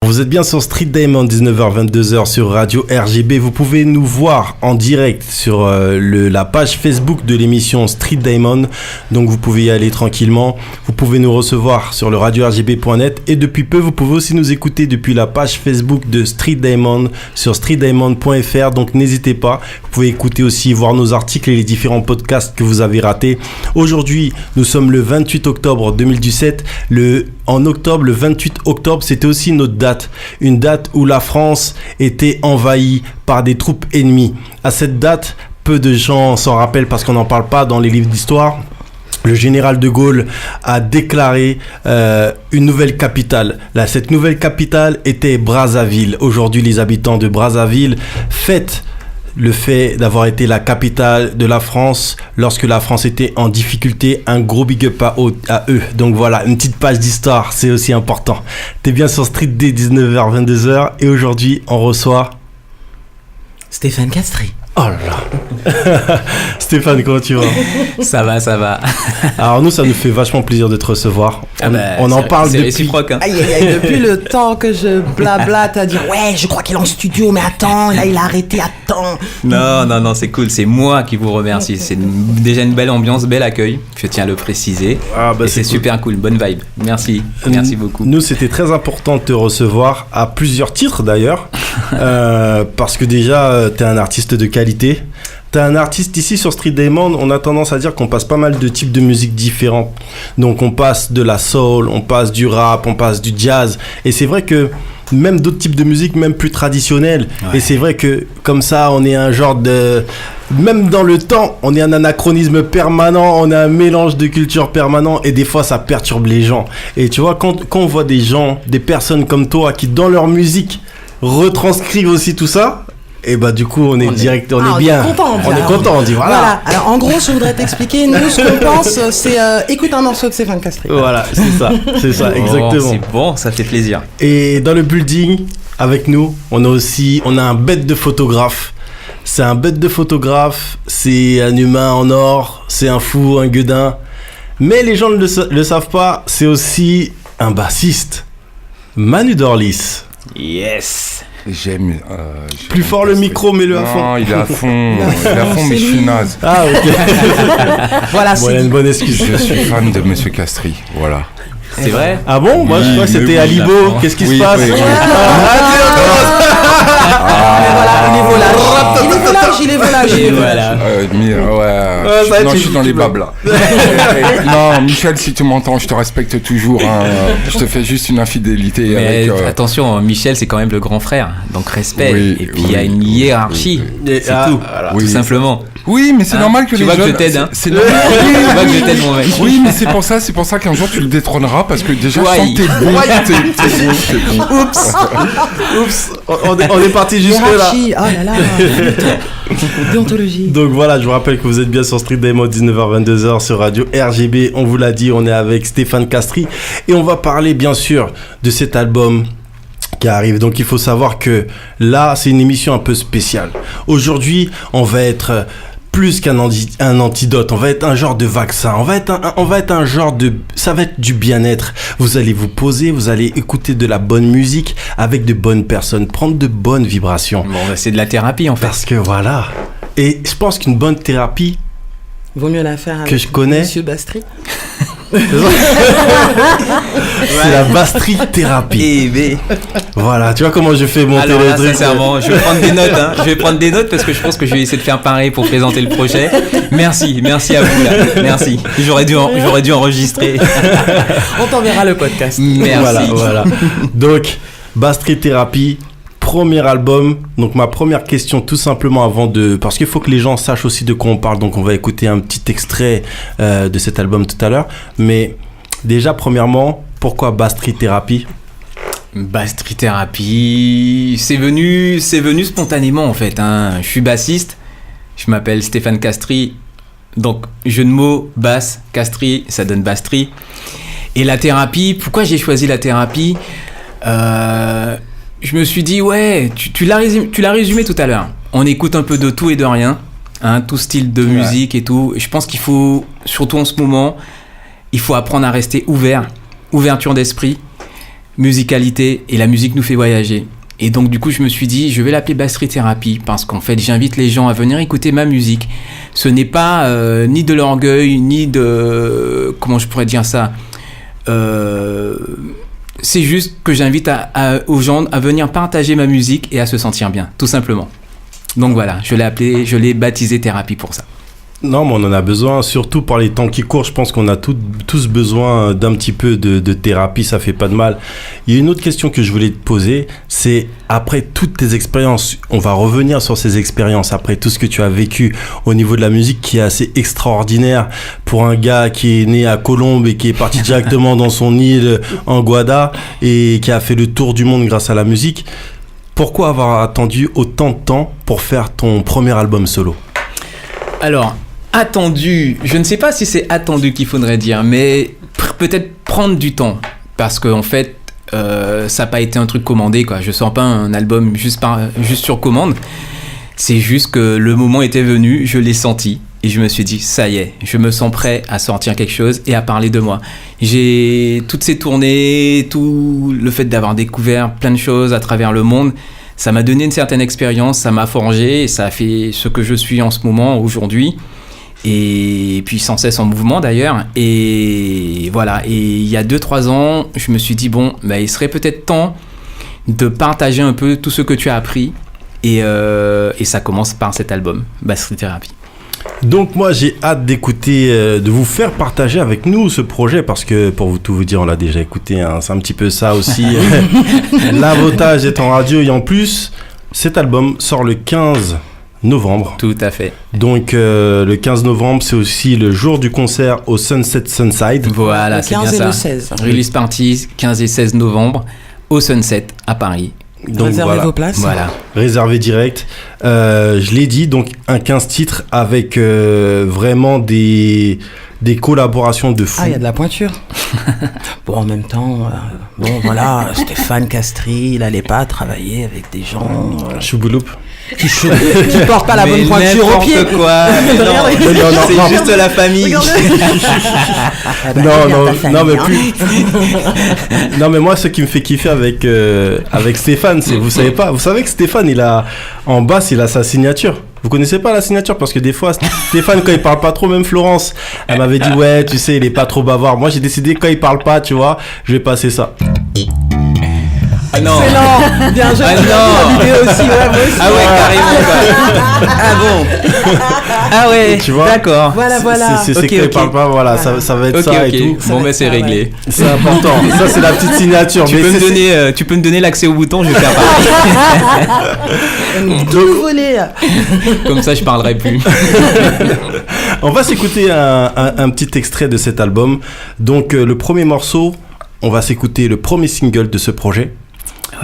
Vous êtes bien sur Street Diamond, 19h-22h sur Radio RGB. Vous pouvez nous voir en direct sur la page Facebook de l'émission Street Diamond. Donc vous pouvez y aller tranquillement. Vous pouvez nous recevoir sur le radio-rgb.net. Et depuis peu, vous pouvez aussi nous écouter depuis la page Facebook de Street Diamond sur streetdiamond.fr. Donc n'hésitez pas. Vous pouvez écouter aussi, voir nos articles et les différents podcasts que vous avez ratés. Aujourd'hui, nous sommes le 28 octobre 2017. En octobre, le 28 octobre, c'était aussi notre date. Une date où la France était envahie par des troupes ennemies. À cette date, peu de gens s'en rappellent parce qu'on n'en parle pas dans les livres d'histoire. Le général de Gaulle a déclaré une nouvelle capitale. Cette nouvelle capitale était Brazzaville. Aujourd'hui, les habitants de Brazzaville fêtent le fait d'avoir été la capitale de la France lorsque la France était en difficulté. Un gros big up à eux. Donc voilà, une petite page d'histoire, c'est aussi important. T'es bien sur Street D, 19h-22h, et aujourd'hui on reçoit Stéphane Castry. Oh là là. Stéphane, comment tu vas? Ça va. Alors nous, ça nous fait vachement plaisir de te recevoir. On en parle depuis... réciproque, hein. Depuis le temps que je blablate à dire ouais, je crois qu'il est en studio, mais attends, là il a arrêté, attends. Non, c'est cool, c'est moi qui vous remercie. C'est déjà une belle ambiance, bel accueil, je tiens à le préciser. Et c'est cool. Super cool, bonne vibe. Merci beaucoup. Nous, c'était très important de te recevoir à plusieurs titres d'ailleurs, parce que déjà, t'es un artiste de qualité. T'es un artiste ici sur Street Diamond, on a tendance à dire qu'on passe pas mal de types de musique différents. Donc on passe de la soul, on passe du rap, on passe du jazz. Et c'est vrai que même d'autres types de musique, même plus traditionnelles. Ouais. Et c'est vrai que comme ça, on est un genre de... Même dans le temps, on est un anachronisme permanent, on a un mélange de culture permanent et des fois, ça perturbe les gens. Et tu vois, quand on voit des gens, des personnes comme toi qui, dans leur musique, retranscrivent aussi tout ça... Et bah du coup on est direct, on est bien, on est content, on dit voilà. Alors en gros, je voudrais t'expliquer, nous ce qu'on pense, c'est écoute un morceau de Stéphane Castry. Voilà, c'est ça, exactement. C'est bon, ça fait plaisir. Et dans le building avec nous, on a un bête de photographe. C'est un bête de photographe, c'est un humain en or, c'est un fou, un gueudin. Mais les gens ne le savent pas, c'est aussi un bassiste, Manu Dorlis. Yes. J'aime. Plus fort le micro, mets-le à fond. Non, il est à fond. Mais je suis naze. Ah, ok. Voilà, bon, il y a une bonne excuse. Je suis fan de Monsieur Castry. Voilà. C'est vrai? Ah bon? Moi, je crois que c'était Alibo. Qu'est-ce qui se passe? Mais voilà, il est volage. Non, je suis dans les bablas. Non, Michel, si tu m'entends, je te respecte toujours. Hein. Je te fais juste une infidélité. Mais attention, Michel, c'est quand même le grand frère. Donc respect. Oui, et puis il y a une hiérarchie. C'est tout. Voilà. Tout simplement. Oui, mais c'est normal que les jeunes... Tu vois que je t'aide, hein. C'est normal. Tu vois que je t'aide, mon mec. Oui, mais c'est pour ça qu'un jour tu le détrôneras, parce que déjà, je sens que t'es bon. Oups. On est parti jusque là. Oh là là. Déontologie. Donc voilà, je vous rappelle que vous êtes bien sur Street Diamond, 19h-22h sur Radio RGB. On vous l'a dit, on est avec Stéphane Castry. Et on va parler, bien sûr, de cet album qui arrive. Donc il faut savoir que là, c'est une émission un peu spéciale. Aujourd'hui, on va être... plus qu'un antidote, on va être un genre de vaccin, on va être un genre de... Ça va être du bien-être. Vous allez vous poser, vous allez écouter de la bonne musique avec de bonnes personnes, prendre de bonnes vibrations. Bon, c'est de la thérapie en fait. Parce que voilà. Et je pense qu'une bonne thérapie... Vaut mieux la faire avec que je connais. Monsieur Bastry. C'est la Bastry-thérapie. Voilà, tu vois comment je fais monter le truc. Sincèrement, je vais prendre des notes. Je vais prendre des notes parce que je pense que je vais essayer de faire pareil pour présenter le projet. Merci à vous là. Merci. J'aurais dû enregistrer. On t'enverra le podcast. Merci. Voilà. Donc, Bastry-thérapie. Premier album, donc ma première question tout simplement parce qu'il faut que les gens sachent aussi de quoi on parle, donc on va écouter un petit extrait de cet album tout à l'heure, mais déjà premièrement, pourquoi Bastry-thérapie? Bastry-thérapie, c'est venu spontanément en fait, hein. Je suis bassiste, je m'appelle Stéphane Castry, donc jeu de mots, basse, Castry, ça donne Bastry, et la thérapie, pourquoi j'ai choisi la thérapie? Je me suis dit, ouais, tu l'as résumé tout à l'heure. On écoute un peu de tout et de rien, hein, tout style de musique et tout. Et je pense qu'il faut, surtout en ce moment, il faut apprendre à rester ouvert, ouverture d'esprit. musicalité, et la musique nous fait voyager. Et donc du coup je me suis dit je vais l'appeler Bass Street Therapy parce qu'en fait j'invite les gens à venir écouter ma musique. Ce n'est pas ni de l'orgueil ni de comment je pourrais dire ça. C'est juste que j'invite aux gens à venir partager ma musique et à se sentir bien, tout simplement. Donc voilà, je l'ai baptisé Thérapie pour ça. Non, mais on en a besoin, surtout par les temps qui courent. Je pense qu'on a tous besoin d'un petit peu de thérapie, ça fait pas de mal. Il y a une autre question que je voulais te poser, c'est après toutes tes expériences, on va revenir sur ces expériences, après tout ce que tu as vécu au niveau de la musique qui est assez extraordinaire pour un gars qui est né à Colombes et qui est parti directement dans son île en Guada et qui a fait le tour du monde grâce à la musique. Pourquoi avoir attendu autant de temps pour faire ton premier album solo ? Alors, attendu, je ne sais pas si c'est attendu qu'il faudrait dire, mais peut-être prendre du temps, parce qu'en fait, ça n'a pas été un truc commandé, quoi. Je sors pas un album juste sur commande, c'est juste que le moment était venu, je l'ai senti, et je me suis dit, ça y est, je me sens prêt à sortir quelque chose et à parler de moi. J'ai toutes ces tournées, tout le fait d'avoir découvert plein de choses à travers le monde, ça m'a donné une certaine expérience, ça m'a forgé, et ça a fait ce que je suis en ce moment, aujourd'hui. Et puis sans cesse en mouvement d'ailleurs, et voilà. Et il y a 2-3 ans je me suis dit bon, bah, il serait peut-être temps de partager un peu tout ce que tu as appris, et ça commence par cet album Bass Street Therapy. Donc moi j'ai hâte d'écouter, de vous faire partager avec nous ce projet, parce que pour tout vous dire on l'a déjà écouté, hein, c'est un petit peu ça aussi. L'avantage est en radio, et en plus cet album sort le 15 novembre. Tout à fait. Donc le 15 novembre, c'est aussi le jour du concert au Sunset Sunside. Voilà, c'est bien ça. Le 15 et le 16. Release party 15 et 16 novembre au Sunset à Paris. Donc réservez vos places. Voilà. Réservé direct. Je l'ai dit, donc un 15 titres avec vraiment des collaborations de fou. Ah, il y a de la pointure. Bon, en même temps, bon voilà, Stéphane Castries, il allait pas travailler avec des gens Choubouloup. qui portent pas la bonne pointure au pied. Quoi. Mais non, c'est juste la famille. Non, mais plus. Non, mais moi, ce qui me fait kiffer avec Stéphane, c'est, vous savez que Stéphane, en basse, il a sa signature. Vous connaissez pas la signature? Parce que des fois, Stéphane, quand il parle pas trop, même Florence, elle m'avait dit, ouais, tu sais, il est pas trop bavard. Moi, j'ai décidé, quand il parle pas, tu vois, je vais passer ça. Ah non. Excellent. Bien joué. Ah non. Vidéo aussi, ouais, moi aussi. Ah ouais, carrément. Quoi. Ah bon. Ah ouais. Tu vois. D'accord. Voilà. C'est Ok, quand il ok. parle pas, voilà, ça va être ça et tout. Bon, ben c'est réglé. C'est important. Ça, c'est la petite signature. Tu peux me donner l'accès au bouton, je vais faire pareil. Tout volé. Comme ça, je parlerai plus. On va s'écouter un petit extrait de cet album. Donc, le premier morceau, on va s'écouter le premier single de ce projet.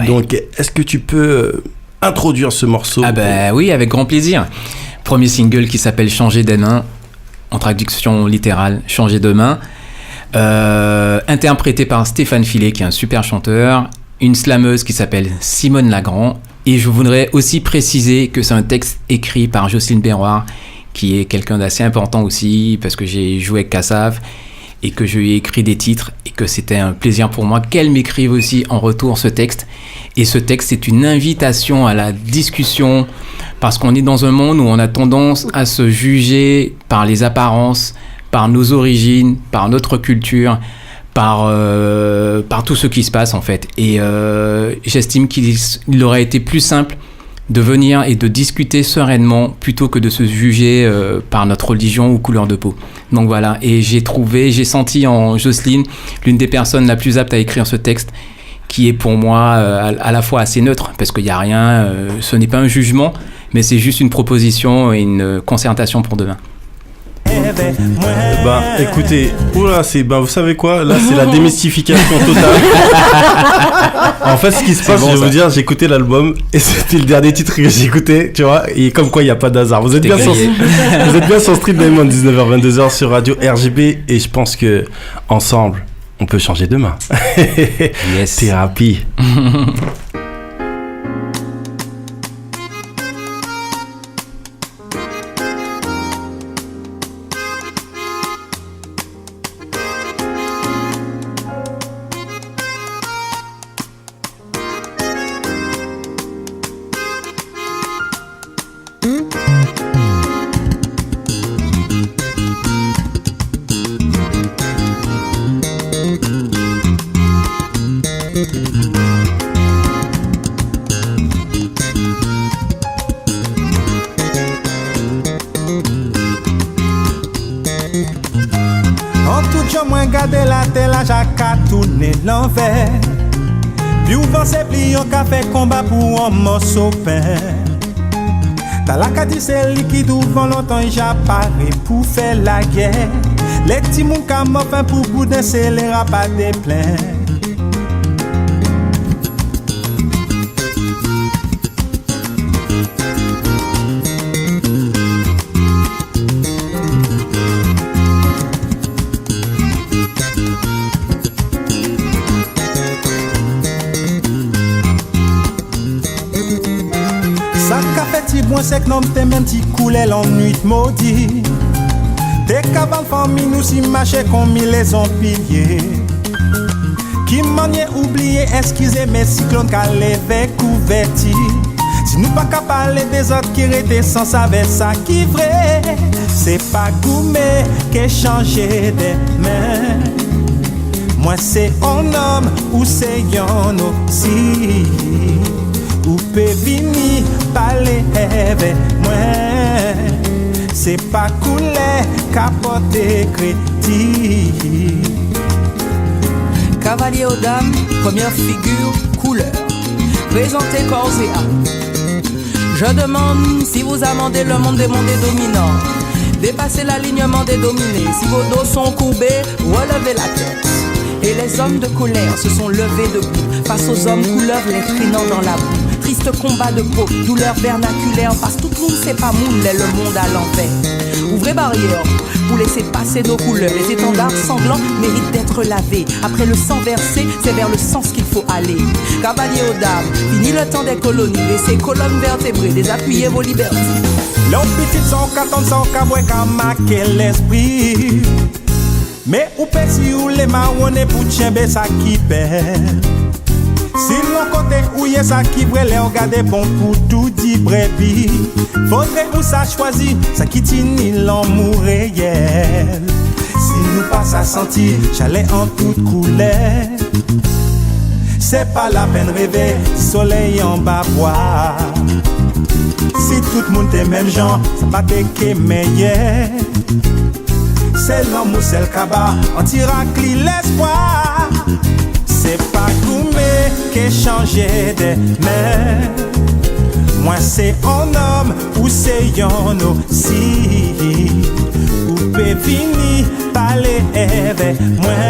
Ouais. Donc, est-ce que tu peux introduire ce morceau? Ah bah oui, avec grand plaisir. Premier single qui s'appelle Changer des mains, en traduction littérale, Changer de main. Interprété par Stéphane Filet, qui est un super chanteur, une slameuse qui s'appelle Simone Lagrand. Et je voudrais aussi préciser que c'est un texte écrit par Jocelyne Berroir, qui est quelqu'un d'assez important aussi, parce que j'ai joué avec Kassav et que je lui ai écrit des titres, et que c'était un plaisir pour moi qu'elle m'écrive aussi en retour ce texte. Et ce texte, c'est une invitation à la discussion, parce qu'on est dans un monde où on a tendance à se juger par les apparences, par nos origines, par notre culture, par tout ce qui se passe en fait. Et j'estime qu'il aurait été plus simple de venir et de discuter sereinement plutôt que de se juger par notre religion ou couleur de peau. Donc voilà, et j'ai senti en Jocelyne l'une des personnes la plus aptes à écrire ce texte, qui est pour moi à la fois assez neutre, parce qu'il n'y a rien, ce n'est pas un jugement, mais c'est juste une proposition et une concertation pour demain. Ben, écoutez, vous savez quoi? Là, c'est la démystification totale. En fait, ce qui se passe, bon, je vais ça. vous dire, j'ai écouté l'album et c'était le dernier titre que j'ai écouté, tu vois. Et comme quoi, il n'y a pas d'hasard. Vous êtes bien sur Street Diamond, 19h-22h sur Radio RGB, et je pense que ensemble, on peut changer demain. Yes. Thérapie. ka tourner l'envers. Puis ou pensez plion ka fait combat pour un morceau pain. T'as la ka dit c'est lui qui devant longtemps j'apparaît pour faire la guerre. Les petits moun ka m'offin pour boudin c'est les rapas des pleins. Bon c'est que non t'es même ti coulé l'ennui maudit. Des cavales famille nous si marché comme les ont pillés. Qui maniait oublier excusez mes cyclones qu'à lever couverti. Si nous pas qu'à parler des autres qui étaient sans savoir ça qui vrai. C'est pas gourmet qui changé des mains. Moi c'est un homme ou c'est un aussi. Ou peut venir parler avec moi. C'est pas coulé capote crédit. Cavalier aux dames, première figure, couleur. Présentez corps et âme. Je demande si vous amendez le monde des mondes dominants. Dépassez l'alignement des dominés. Si vos dos sont courbés, relevez la tête. Et les hommes de colère se sont levés debout face aux hommes couleurs les traînant dans la boue. Triste combat de peau, douleur vernaculaire, parce que tout le monde sait pas moule le monde à l'envers. Ouvrez barrière pour laisser passer nos couleurs. Les étendards sanglants méritent d'être lavés. Après le sang versé, c'est vers le sens qu'il faut aller. Cavalier aux dames, fini le temps des colonies. Laissez colonnes vertébrées, désappuyez vos libertés. L'homme petit son qu'attend son caboué qu'à marquer l'esprit. Mais ou si ou les marronnes pour tchembe ça qui perd. Si l'on côté où y'a ça qui brûle, regardez bon pour tout dit brebis. Faudrait où ça choisi, ça qui tini l'amour réel. Si nous pas ça senti, chalet en toute couleur. C'est pas la peine rêver, soleil en bas bois. Si tout le monde est même genre, ça pas que meilleur. C'est l'homme ou c'est le cabas, on tiracli l'espoir. C'est pas gourmet qui changé des mains. Moi c'est un homme ou c'est un aussi. Ou peut venir parler avec moi.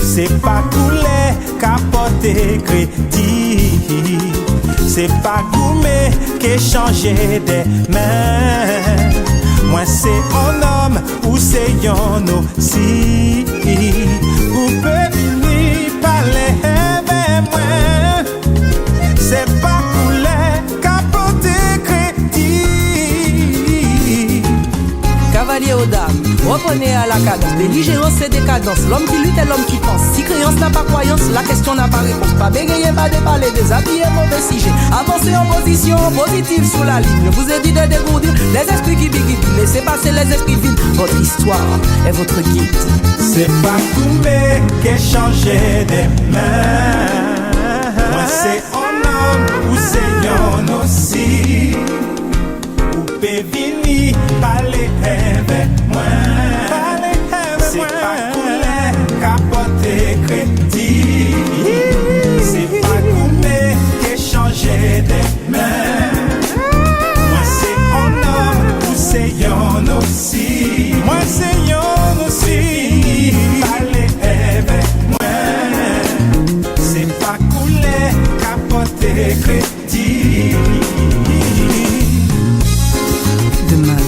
C'est pas coulé capote crédit. C'est pas gourmet qui changé des mains. Moi c'est un homme ou c'est un aussi. Ou peut venir parler avec moi. C'est pas pour les capoter crédit. Cavalier aux dames, reprenez à la cadence. Belligérance et décadence. L'homme qui lutte et l'homme qui pense. Si créance n'a pas croyance, la question n'a pas réponse. Pas bégayer, pas déballer, déshabiller, mauvais sujet. Avancez en position positive sous la ligne. Je vous ai dit de dégourdir les esprits qui biguent. Laissez passer les esprits vides. Votre histoire est votre guide. C'est pas Koumé qui changé des mains. Moi c'est un homme ou c'est un aussi. Ou peut venir parler avec moi. C'est pas Koumé capote crédit. C'est pas Koumé qui changé des mains. Moi c'est un homme ou c'est un aussi. Moi c'est un aussi. Parler avec moi. C'est pas couler capote crédit. Demain,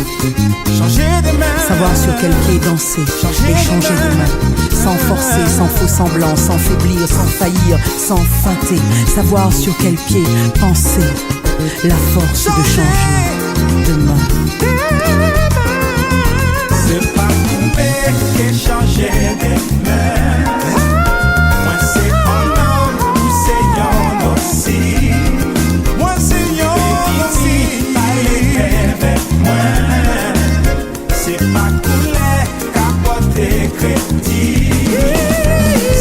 Changer de main. savoir sur quel pied danser et changer de main. Sans forcer, sans faux semblant, sans faiblir, sans faillir, sans feinter. Savoir sur quel pied penser. La force de changer demain. C'est pas Koumé qui changé des mains. Moi c'est un homme ou c'est un aussi. Moi c'est un aussi. Parler avec moi. C'est pas couler capote crédit.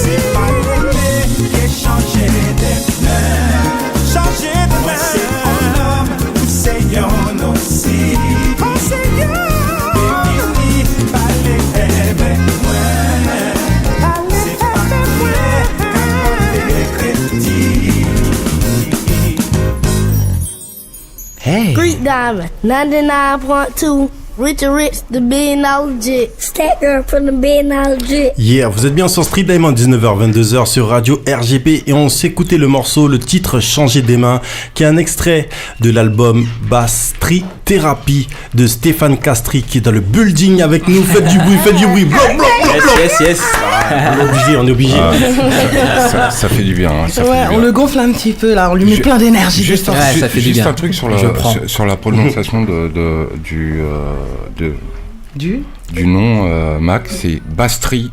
C'est pas Koumé qui changé des mains. Changer de main. C'est un homme ou c'est un aussi. Greek Diamond, 99.2. Rich, the $1 billion Stacker from the $1 billion. Yeah, vous êtes bien sur Street Diamond, 19h-22h sur Radio RGB et on s'écoutait le morceau, le titre Changer des mains, qui est un extrait de l'album Bastri Therapy de Stéphane Castri qui est dans le building avec nous. Faites du bruit, blanc. Yes. On est obligé. Ça fait du bien. Ça fait du bien. On le gonfle un petit peu là, on lui met plein d'énergie. Juste ça fait du bien. Un truc sur la prononciation du nom Max, c'est Bastri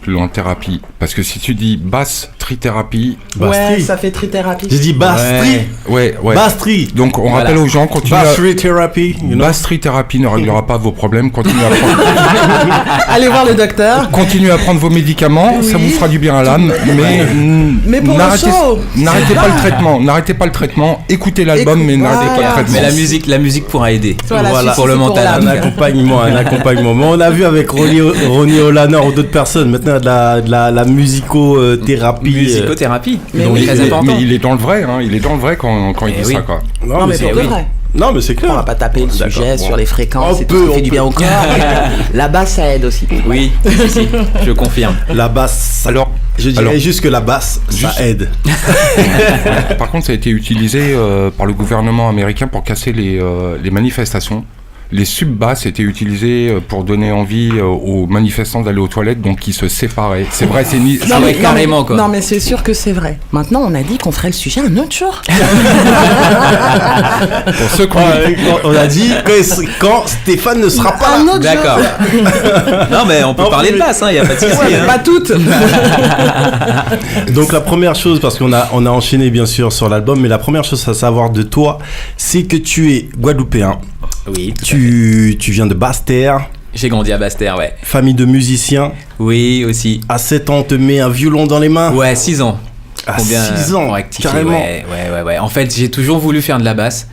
plus loin thérapie, parce que si tu dis Bastri thérapie, ouais, ça fait trithérapie. J'ai dit Bastri. Ouais. Bastri. Donc on rappelle aux gens, Bastri thérapie. Bastri thérapie ne réglera pas vos problèmes. Continuez à prendre. Allez voir le docteur. Continuez à prendre vos médicaments, ça vous fera du bien à l'âme, mais pour n'arrêtez pas le traitement. Écoutez l'album, mais n'arrêtez pas le traitement. Mais la musique pourra aider. Voilà, pour le mental. Un accompagnement. Mais on a vu avec Ronnie Olaner ou d'autres personnes maintenant de la musicothérapie. Musicothérapie. Mais il est dans le vrai, il est dans le vrai quand il dit ça, quoi. Non, mais pour de vrai. Non, mais c'est clair. On va pas taper le sujet sur les fréquences et tout, ça fait du bien au corps. La basse, ça aide aussi. Oui, si, je confirme. La basse, je dirais juste que la basse, ça aide. Par contre, ça a été utilisé par le gouvernement américain pour casser les manifestations. Les sub-basses étaient utilisées pour donner envie aux manifestants d'aller aux toilettes, donc ils se séparaient. C'est vrai, c'est ni... Non, mais carrément, quoi. Non, mais c'est sûr que c'est vrai. Maintenant, on a dit qu'on ferait le sujet un autre jour. Pour ceux on a dit quand Stéphane ne sera pas là. Un autre D'accord. Non, mais on peut parler de basse, il n'y a pas de souci. Ouais, mais pas toutes. Donc la première chose, parce qu'on a enchaîné bien sûr sur l'album, mais la première chose à savoir de toi, c'est que tu es guadeloupéen. Oui. Tu viens de Basse-Terre. J'ai grandi à Basse-Terre, ouais. Famille de musiciens. Oui, aussi. À 7 ans, on te met un violon dans les mains. Ouais, 6 ans. À 6 ans, carrément. Ouais. En fait, j'ai toujours voulu faire de la basse,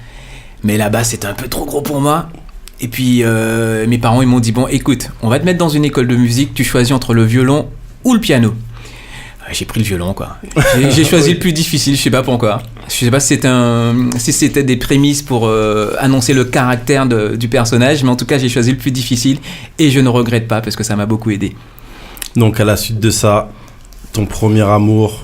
mais la basse c'était un peu trop gros pour moi. Et puis mes parents ils m'ont dit bon, écoute, on va te mettre dans une école de musique, tu choisis entre le violon ou le piano. J'ai pris le violon, quoi. J'ai choisi le plus difficile, je sais pas pourquoi. Je sais pas si c'était des prémices pour annoncer le caractère du personnage, mais en tout cas j'ai choisi le plus difficile et je ne regrette pas parce que ça m'a beaucoup aidé. Donc à la suite de ça, ton premier amour,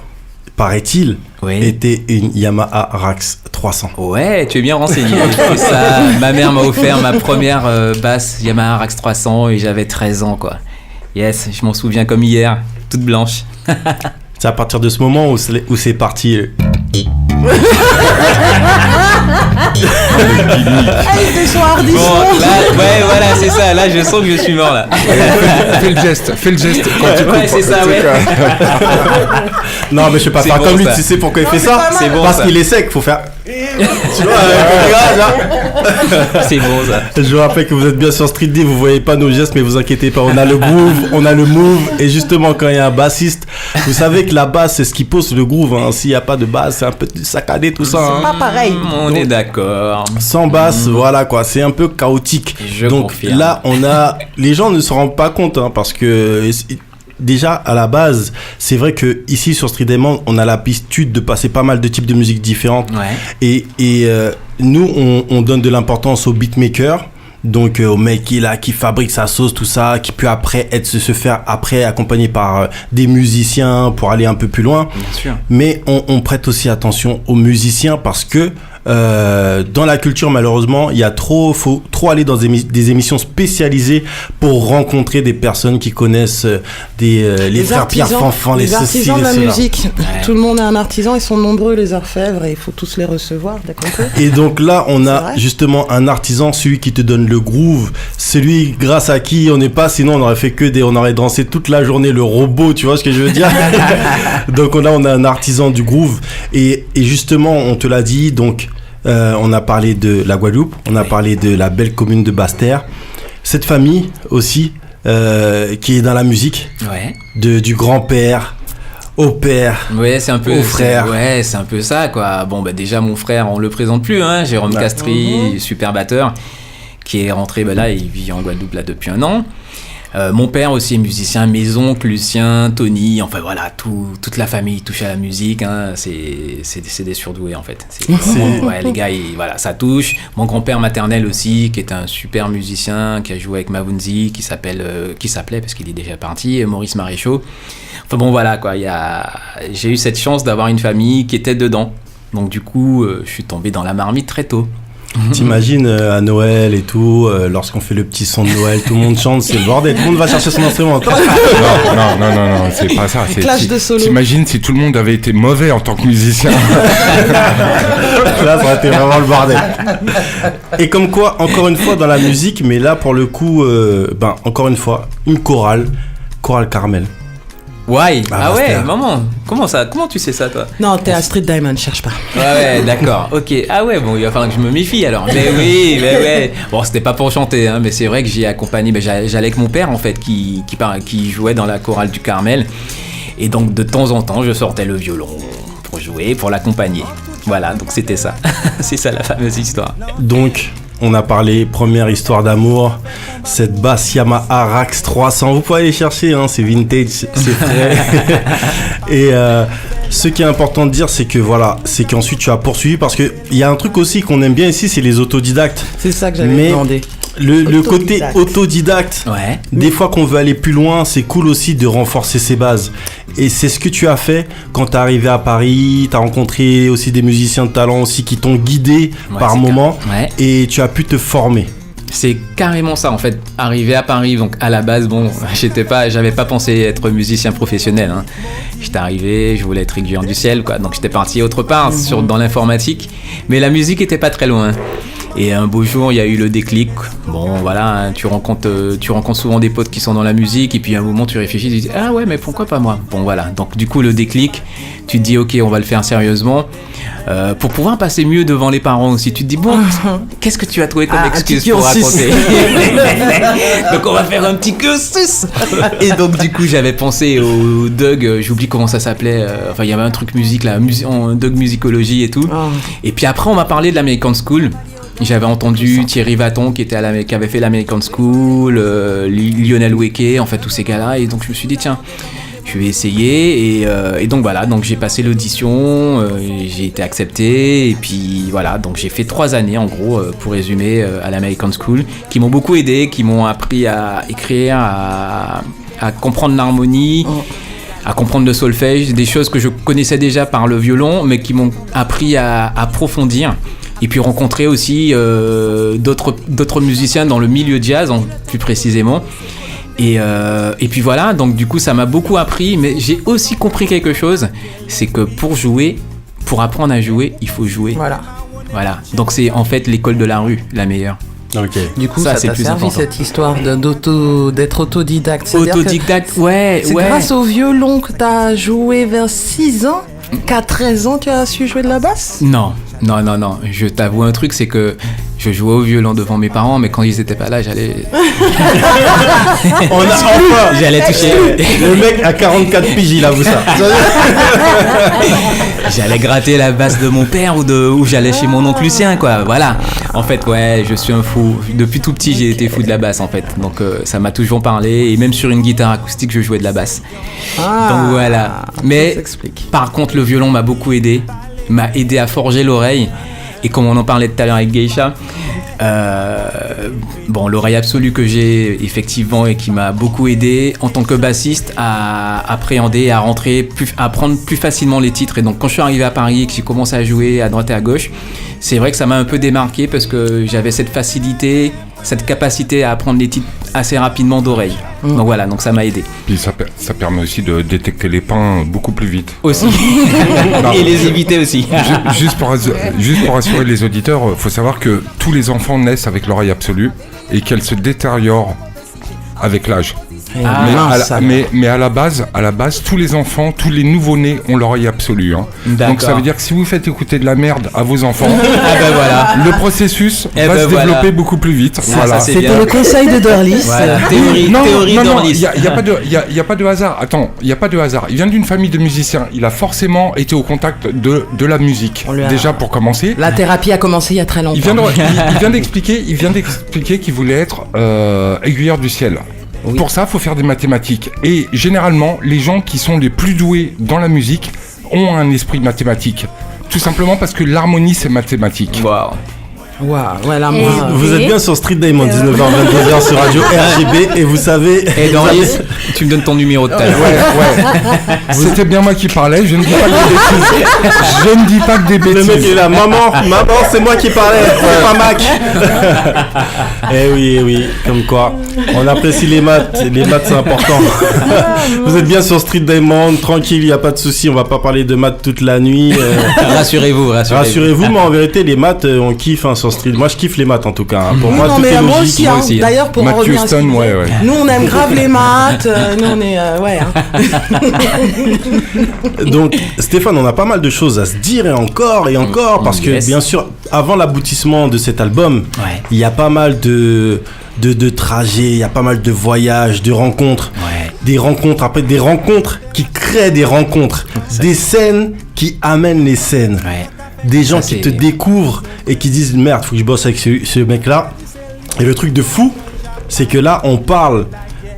paraît-il, était une Yamaha Rax 300. Ouais, tu es bien renseigné. Ça, ma mère m'a offert ma première basse Yamaha Rax 300 et j'avais 13 ans, quoi. Yes, je m'en souviens comme hier, toute blanche. C'est à partir de ce moment où c'est parti. C'était son hardisson. Bon, là, ouais, voilà, c'est ça. Là, je sens que je suis mort, là. Fais le geste quand tu coupes. Ouais, c'est ça, ouais. Non, mais je vais pas faire bon, comme lui, ça. tu sais pourquoi il fait ça? C'est bon, parce ça. qu'il est sec, faut faire. Tu vois, c'est bon, ça. Je vous rappelle que vous êtes bien sur Street D, vous voyez pas nos gestes, mais vous inquiétez pas, on a le groove, on a le move, et justement, quand il y a un bassiste, vous savez que la basse, c'est ce qui pose le groove, hein. S'il n'y a pas de basse, c'est un peu saccadé tout ça. Hein. Pas pareil. On est d'accord. Sans basse, voilà quoi, c'est un peu chaotique. Donc confirme. là, les gens ne se rendent pas compte, hein, parce que déjà à la base, c'est vrai que ici sur Street Diamond, on a l'habitude de passer pas mal de types de musique différentes. Ouais. Et nous, on donne de l'importance aux beatmakers. Donc au mec qui fabrique sa sauce, tout ça, qui peut après se faire après accompagné par des musiciens pour aller un peu plus loin. Bien sûr. Mais on prête aussi attention aux musiciens parce que dans la culture malheureusement faut trop aller dans des émissions spécialisées pour rencontrer des personnes qui connaissent les frères Pierre Fanfan, les artisans de la musique. Ouais. Tout le monde est un artisan, ils sont nombreux les orfèvres et il faut tous les recevoir, d'accord. Et donc là on a justement un artisan, celui qui te donne le groove, celui grâce à qui on n'est pas, sinon on aurait fait on aurait dansé toute la journée le robot, tu vois ce que je veux dire. Donc on a un artisan du groove et justement on te l'a dit, donc on a parlé de la Guadeloupe, on a parlé de la belle commune de Basse-Terre, cette famille aussi qui est dans la musique, du grand-père au père, c'est un peu au frère. C'est un peu ça, quoi. Bon, bah déjà mon frère, on le présente plus, hein, Jérôme Castri, super batteur, qui est rentré, là, il vit en Guadeloupe là depuis un an. Mon père aussi est musicien, mes oncles, Lucien, Tony, enfin voilà, toute la famille touche à la musique, hein, c'est des surdoués en fait. Ouais, les gars, voilà, ça touche. Mon grand-père maternel aussi, qui est un super musicien, qui a joué avec Mavunzi, qui s'appelait, parce qu'il est déjà parti, Maurice Maréchaux. Enfin bon, voilà quoi, j'ai eu cette chance d'avoir une famille qui était dedans. Donc du coup, je suis tombé dans la marmite très tôt. T'imagines à Noël et tout, lorsqu'on fait le petit son de Noël, tout le monde chante, c'est le bordel, tout le monde va chercher son instrument. Non, c'est pas ça. Clash de solo. T'imagines si tout le monde avait été mauvais en tant que musicien. Là, ça aurait été vraiment le bordel. Et comme quoi, encore une fois, dans la musique, mais là, pour le coup, encore une fois, une chorale Carmel. Ouais, Ah, ouais, Master. maman, comment tu sais ça toi? Non, t'es à Street Diamond, cherche pas. Ouais, d'accord, ok. Ah ouais, bon, il va falloir que je me méfie alors. Mais oui, ouais. Bon, c'était pas pour chanter, hein, mais c'est vrai que j'y ai accompagné. J'allais avec mon père en fait, qui jouait dans la chorale du Carmel. Et donc de temps en temps, je sortais le violon pour jouer, pour l'accompagner. Voilà, donc c'était ça. C'est ça la fameuse histoire. Donc, on a parlé, première histoire d'amour, cette basse Yamaha Rax 300, vous pouvez aller chercher, hein, c'est vintage, c'est frais. Et ce qui est important de dire, c'est que voilà, c'est qu'ensuite tu as poursuivi, parce qu'il y a un truc aussi qu'on aime bien ici, c'est les autodidactes. C'est ça que j'avais Mais demandé. Le côté Autodidacte. autodidacte, Ouais. des fois qu'on veut aller plus loin, c'est cool aussi de renforcer ses bases. Et c'est ce que tu as fait quand t'es arrivé à Paris, t'as rencontré aussi des musiciens de talent aussi qui t'ont guidé Ouais, par c'est moments, Ouais. et tu as pu te former. C'est carrément ça en fait. Arrivé à Paris, donc à la base, bon, j'avais pas pensé être musicien professionnel. Hein. J'étais arrivé, je voulais être aiguillon du ciel, quoi. Donc j'étais parti autre part, dans l'informatique. Mais la musique était pas très loin. Et un beau jour, il y a eu le déclic. Bon, voilà, hein, tu rencontres souvent des potes qui sont dans la musique, et puis à un moment, tu réfléchis, tu te dis ah ouais, mais pourquoi pas moi? Bon, voilà. Donc du coup, le déclic, tu te dis ok, on va le faire sérieusement. Pour pouvoir passer mieux devant les parents aussi, tu te dis bon, qu'est-ce que tu as trouvé comme Ah, un excuse petit pour cursus. raconter? Donc on va faire un petit cursus. Et donc du coup j'avais pensé au Doug, j'oublie comment ça s'appelait, enfin il y avait un truc musique là, Doug musicologie et tout. Oh. Et puis après on m'a parlé de l'American School. J'avais entendu Thierry Vaton qui avait fait l'American School, Lionel Weke, en fait tous ces gars-là, et donc je me suis dit tiens, je vais essayer, et donc voilà, donc j'ai passé l'audition, j'ai été accepté, et puis voilà, donc j'ai fait 3 années en gros, pour résumer, à l'American School, qui m'ont beaucoup aidé, qui m'ont appris à écrire, à comprendre l'harmonie, à comprendre le solfège, des choses que je connaissais déjà par le violon, mais qui m'ont appris à approfondir. Et puis rencontrer aussi d'autres musiciens dans le milieu jazz, plus précisément. Et puis voilà, donc du coup ça m'a beaucoup appris, mais j'ai aussi compris quelque chose, c'est que pour apprendre à jouer, il faut jouer. Voilà. Donc c'est en fait l'école de la rue, la meilleure. Ok. Du coup, Ça, ça c'est t'a plus servi important. cette histoire d'être autodidacte. C'est-à-dire que Autodidacte, ouais. c'est grâce au violon que t'as joué vers 6 ans qu'à 13 ans tu as su jouer de la basse? Non. Je t'avoue un truc, c'est que je jouais au violon devant mes parents, mais quand ils étaient pas là, j'allais toucher. Le mec à 44 piges, il avoue ça. J'allais gratter la basse de mon père ou j'allais chez mon oncle Lucien, quoi. Voilà. En fait, ouais, je suis un fou. Depuis tout petit, j'ai été fou de la basse, en fait. Donc, ça m'a toujours parlé. Et même sur une guitare acoustique, je jouais de la basse. Donc, voilà. Mais, ça s'explique. par contre, le violon m'a beaucoup aidé. M'a aidé à forger l'oreille. Et comme on en parlait tout à l'heure avec Geisha, l'oreille absolue que j'ai effectivement et qui m'a beaucoup aidé en tant que bassiste à appréhender, à apprendre plus facilement les titres. Et donc quand je suis arrivé à Paris et que j'ai commencé à jouer à droite et à gauche, c'est vrai que ça m'a un peu démarqué parce que j'avais cette facilité, cette capacité à apprendre les titres assez rapidement d'oreille. Donc voilà, donc ça m'a aidé. Puis ça permet aussi de détecter les pains beaucoup plus vite. Aussi. Et les éviter aussi. Juste pour assurer les auditeurs, il faut savoir que tous les enfants naissent avec l'oreille absolue et qu'elle se détériore avec l'âge. Mais à la base, tous les enfants, tous les nouveau-nés ont l'oreille absolue. Hein. Donc ça veut dire que si vous faites écouter de la merde à vos enfants, voilà. le processus va se développer beaucoup plus vite. Voilà. Ça, c'est C'était bien. le conseil de Dorlis. Voilà. Théorie d'Orlis. Il n'y a pas de hasard. Attends, il n'y a pas de hasard. Il vient d'une famille de musiciens. Il a forcément été au contact de la musique. Déjà pour commencer. La thérapie a commencé il y a très longtemps. Il vient d'expliquer qu'il voulait être aiguilleur du ciel. Oui. Pour ça, il faut faire des mathématiques. Et généralement, les gens qui sont les plus doués dans la musique ont un esprit mathématique. Tout simplement parce que l'harmonie, c'est mathématique. Waouh. Waouh, ouais, là, moi. Vous êtes bien sur Street Diamond, 19h-22h sur Radio RGB, et vous savez... Et Doris, tu me donnes ton numéro de talent. Ouais. C'était bien moi qui parlais, je ne dis pas que des bêtises. Je ne dis pas que des Le bêtises. mec est là, maman, c'est moi qui parlais, c'est pas Mac. Eh oui, comme quoi, on apprécie les maths c'est important. Vous êtes bien sur Street Diamond, tranquille, il n'y a pas de souci, on va pas parler de maths toute la nuit. Rassurez-vous. Rassurez-vous, mais en vérité, les maths, on kiffe sur Street. Moi, je kiffe les maths en tout cas. Pour moi, non, tout mais est moi logique. aussi, moi hein. aussi, hein. D'ailleurs, pour en Matt revenir à ce Houston, qu'il disait, ouais. nous, on aime grave les maths. Nous, on est... ouais, hein. Donc, Stéphane, on a pas mal de choses à se dire et encore, parce que Yes. bien sûr, avant l'aboutissement de cet album, Ouais. il y a pas mal de trajets, il y a pas mal de voyages, de rencontres, des rencontres qui créent des rencontres, des scènes qui amènent les scènes, Ouais. des gens Ça, qui c'est- te découvrent et qui disent merde, faut que je bosse avec ce mec-là. Et le truc de fou, c'est que là, on parle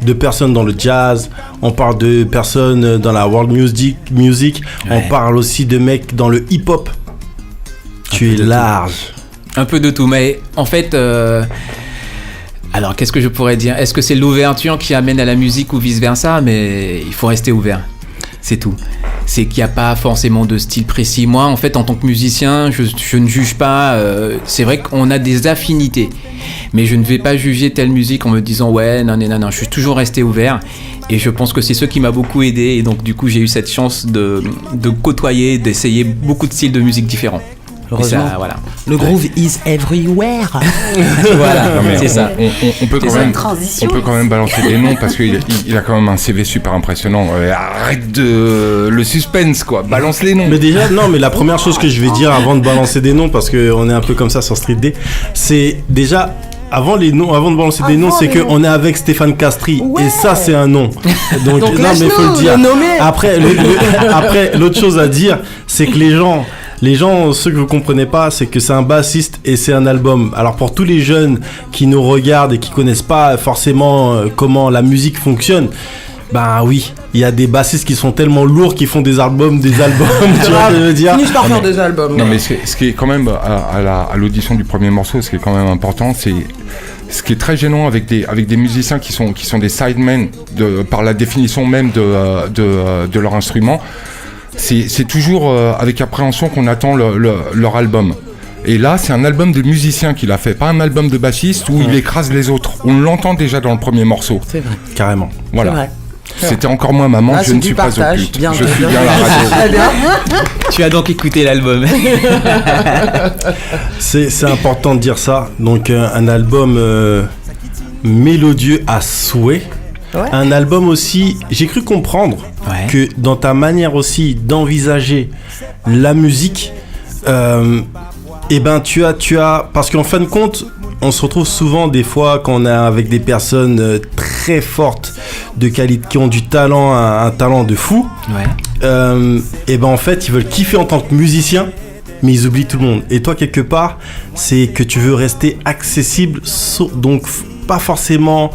de personnes dans le jazz, on parle de personnes dans la world music, on Ouais. parle aussi de mecs dans le hip-hop. Tu es large. Un peu de tout, mais en fait, alors qu'est-ce que je pourrais dire? Est-ce que c'est l'ouverture qui amène à la musique ou vice-versa? Mais il faut rester ouvert, c'est tout. C'est qu'il n'y a pas forcément de style précis. Moi, en fait, en tant que musicien, je ne juge pas. C'est vrai qu'on a des affinités, mais je ne vais pas juger telle musique en me disant ouais, non. Je suis toujours resté ouvert. Et je pense que c'est ce qui m'a beaucoup aidé. Et donc, du coup, j'ai eu cette chance de côtoyer, d'essayer beaucoup de styles de musique différents. Et Heureusement. ça, voilà. Le groove is everywhere. Voilà, Non, mais c'est ça. on peut C'est quand ça. même, Transition. on peut quand même balancer des noms parce qu'il il a quand même un CV super impressionnant. Arrête le suspense, quoi. Balance les noms. Mais déjà, non, mais la première chose que je vais dire avant de balancer des noms, parce qu'on est un peu comme ça sur Street D, c'est déjà... Avant de balancer des noms, c'est qu'on est avec Stéphane Castri. Ouais. Et ça, c'est un nom. Donc non, mais laisse-nous faut le dire. le nommer. Après, après, l'autre chose à dire, c'est que les gens, ce que vous comprenez pas, c'est que c'est un bassiste et c'est un album. Alors pour tous les jeunes qui nous regardent et qui connaissent pas forcément comment la musique fonctionne, ben oui, il y a des bassistes qui sont tellement lourds qu'ils font des albums, tu vois ce que je veux dire. Finissent par faire des albums. Non, mais ce qui est quand même à l'audition du premier morceau, ce qui est quand même important, c'est ce qui est très gênant avec des musiciens qui sont des sidemen par la définition même de leur instrument. C'est toujours avec appréhension qu'on attend leur album. Et là, c'est un album de musicien qu'il a fait, pas un album de bassiste où il écrase les autres. On l'entend déjà dans le premier morceau. C'est vrai. Carrément. Voilà. C'est vrai. C'était encore moi, maman, Ah, je c'est ne du suis pas partage. occulte. Bien, Je bien, suis bien. bien la radio. Très bien. Tu as donc écouté l'album. C'est important de dire ça. Donc un album mélodieux à souhait. Ouais. Un album aussi, j'ai cru comprendre Ouais. que dans ta manière aussi d'envisager la musique, et ben tu as parce qu'en fin de compte, on se retrouve souvent des fois quand on est avec des personnes très fortes de qualité, qui ont du talent, un talent de fou. Ouais. Et ben en fait, ils veulent kiffer en tant que musicien, mais ils oublient tout le monde. Et toi, quelque part, c'est que tu veux rester accessible, donc pas forcément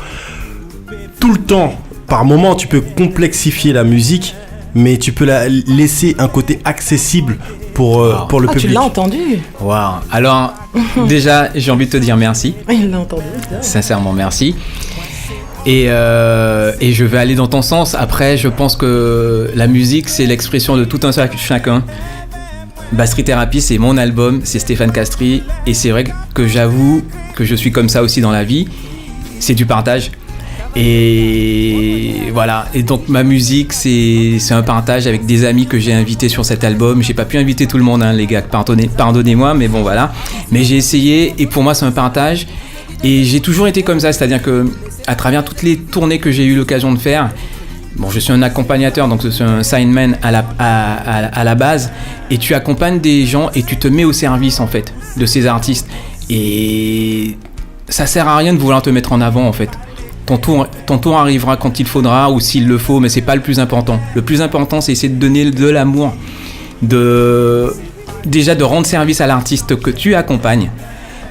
tout le temps. Par moment, tu peux complexifier la musique, mais tu peux la laisser un côté accessible pour le Ah, tu public. l'as entendu. Waouh. Alors, déjà, j'ai envie de te dire merci. Il l'a entendu. Sincèrement, merci. Et je vais aller dans ton sens. Après, je pense que la musique, c'est l'expression de tout un chacun. Street Therapy, c'est mon album, c'est Stéphane Castri. Et c'est vrai que j'avoue que je suis comme ça aussi dans la vie. C'est du partage. Et voilà. Et donc, ma musique, c'est un partage avec des amis que j'ai invités sur cet album. J'ai pas pu inviter tout le monde, hein, les gars. Pardonnez-moi, mais bon, voilà. Mais j'ai essayé. Et pour moi, c'est un partage. Et j'ai toujours été comme ça, c'est-à-dire que à travers toutes les tournées que j'ai eu l'occasion de faire, bon, je suis un accompagnateur, donc je suis un signman à la base, et tu accompagnes des gens et tu te mets au service en fait de ces artistes. Et ça sert à rien de vouloir te mettre en avant en fait. Ton tour arrivera quand il faudra ou s'il le faut, mais c'est pas le plus important. Le plus important, c'est essayer de donner de l'amour, déjà de rendre service à l'artiste que tu accompagnes.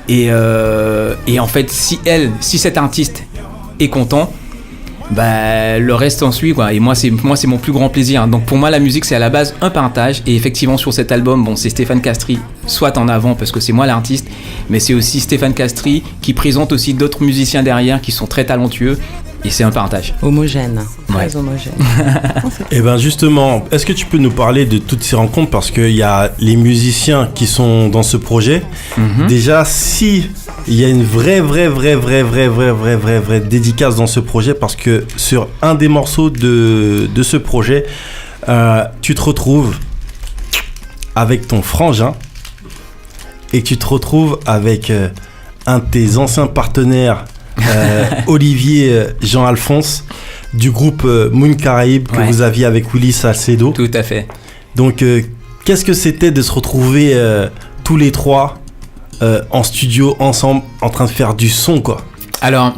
Et en fait, si cet artiste est content, le reste en suit, quoi. Et moi c'est mon plus grand plaisir. Donc pour moi la musique c'est à la base un partage, et effectivement sur cet album, bon, c'est Stéphane Castries soit en avant parce que c'est moi l'artiste, mais c'est aussi Stéphane Castries qui présente aussi d'autres musiciens derrière qui sont très talentueux, et c'est un partage. Homogène, très Ouais. homogène. Et ben justement, est-ce que tu peux nous parler de toutes ces rencontres, parce qu'il y a les musiciens qui sont dans ce projet. Déjà, si il y a une vraie dédicace dans ce projet, parce que sur un des morceaux de ce projet, tu te retrouves avec ton frangin et tu te retrouves avec un de tes anciens partenaires, Olivier Jean-Alphonse, du groupe Moon Caraïbes, que Ouais. vous aviez avec Willy Salcedo. Tout à fait. Donc, qu'est-ce que c'était de se retrouver tous les trois en studio ensemble, en train de faire du son, quoi? Alors,